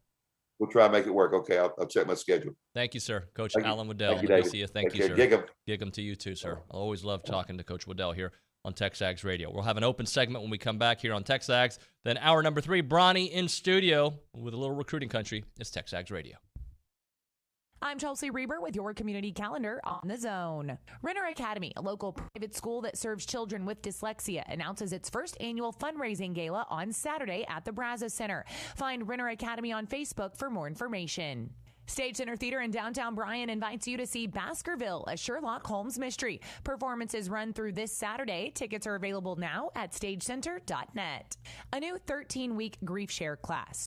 S12: We'll try and make it work. Okay, I'll check my schedule.
S4: Thank you, sir. Coach Alan Waddell.
S12: Thank you,
S4: Good to
S12: David.
S4: see you. Thank you, sir. Gig 'em to you too, sir. I always love talking to Coach Waddell here on TexAgs Radio. We'll have an open segment when we come back here on TexAgs. Then hour number 3, Bronny in studio with a little recruiting country. It's TexAgs Radio.
S9: I'm Chelsea Reber with your community calendar on the Zone. Renner Academy, a local private school that serves children with dyslexia, announces its first annual fundraising gala on Saturday at the Brazos Center. Find Renner Academy on Facebook for more information. Stage Center Theater in downtown Bryan invites you to see Baskerville, a Sherlock Holmes mystery. Performances run through this Saturday. Tickets are available now at stagecenter.net. A new 13-week grief share class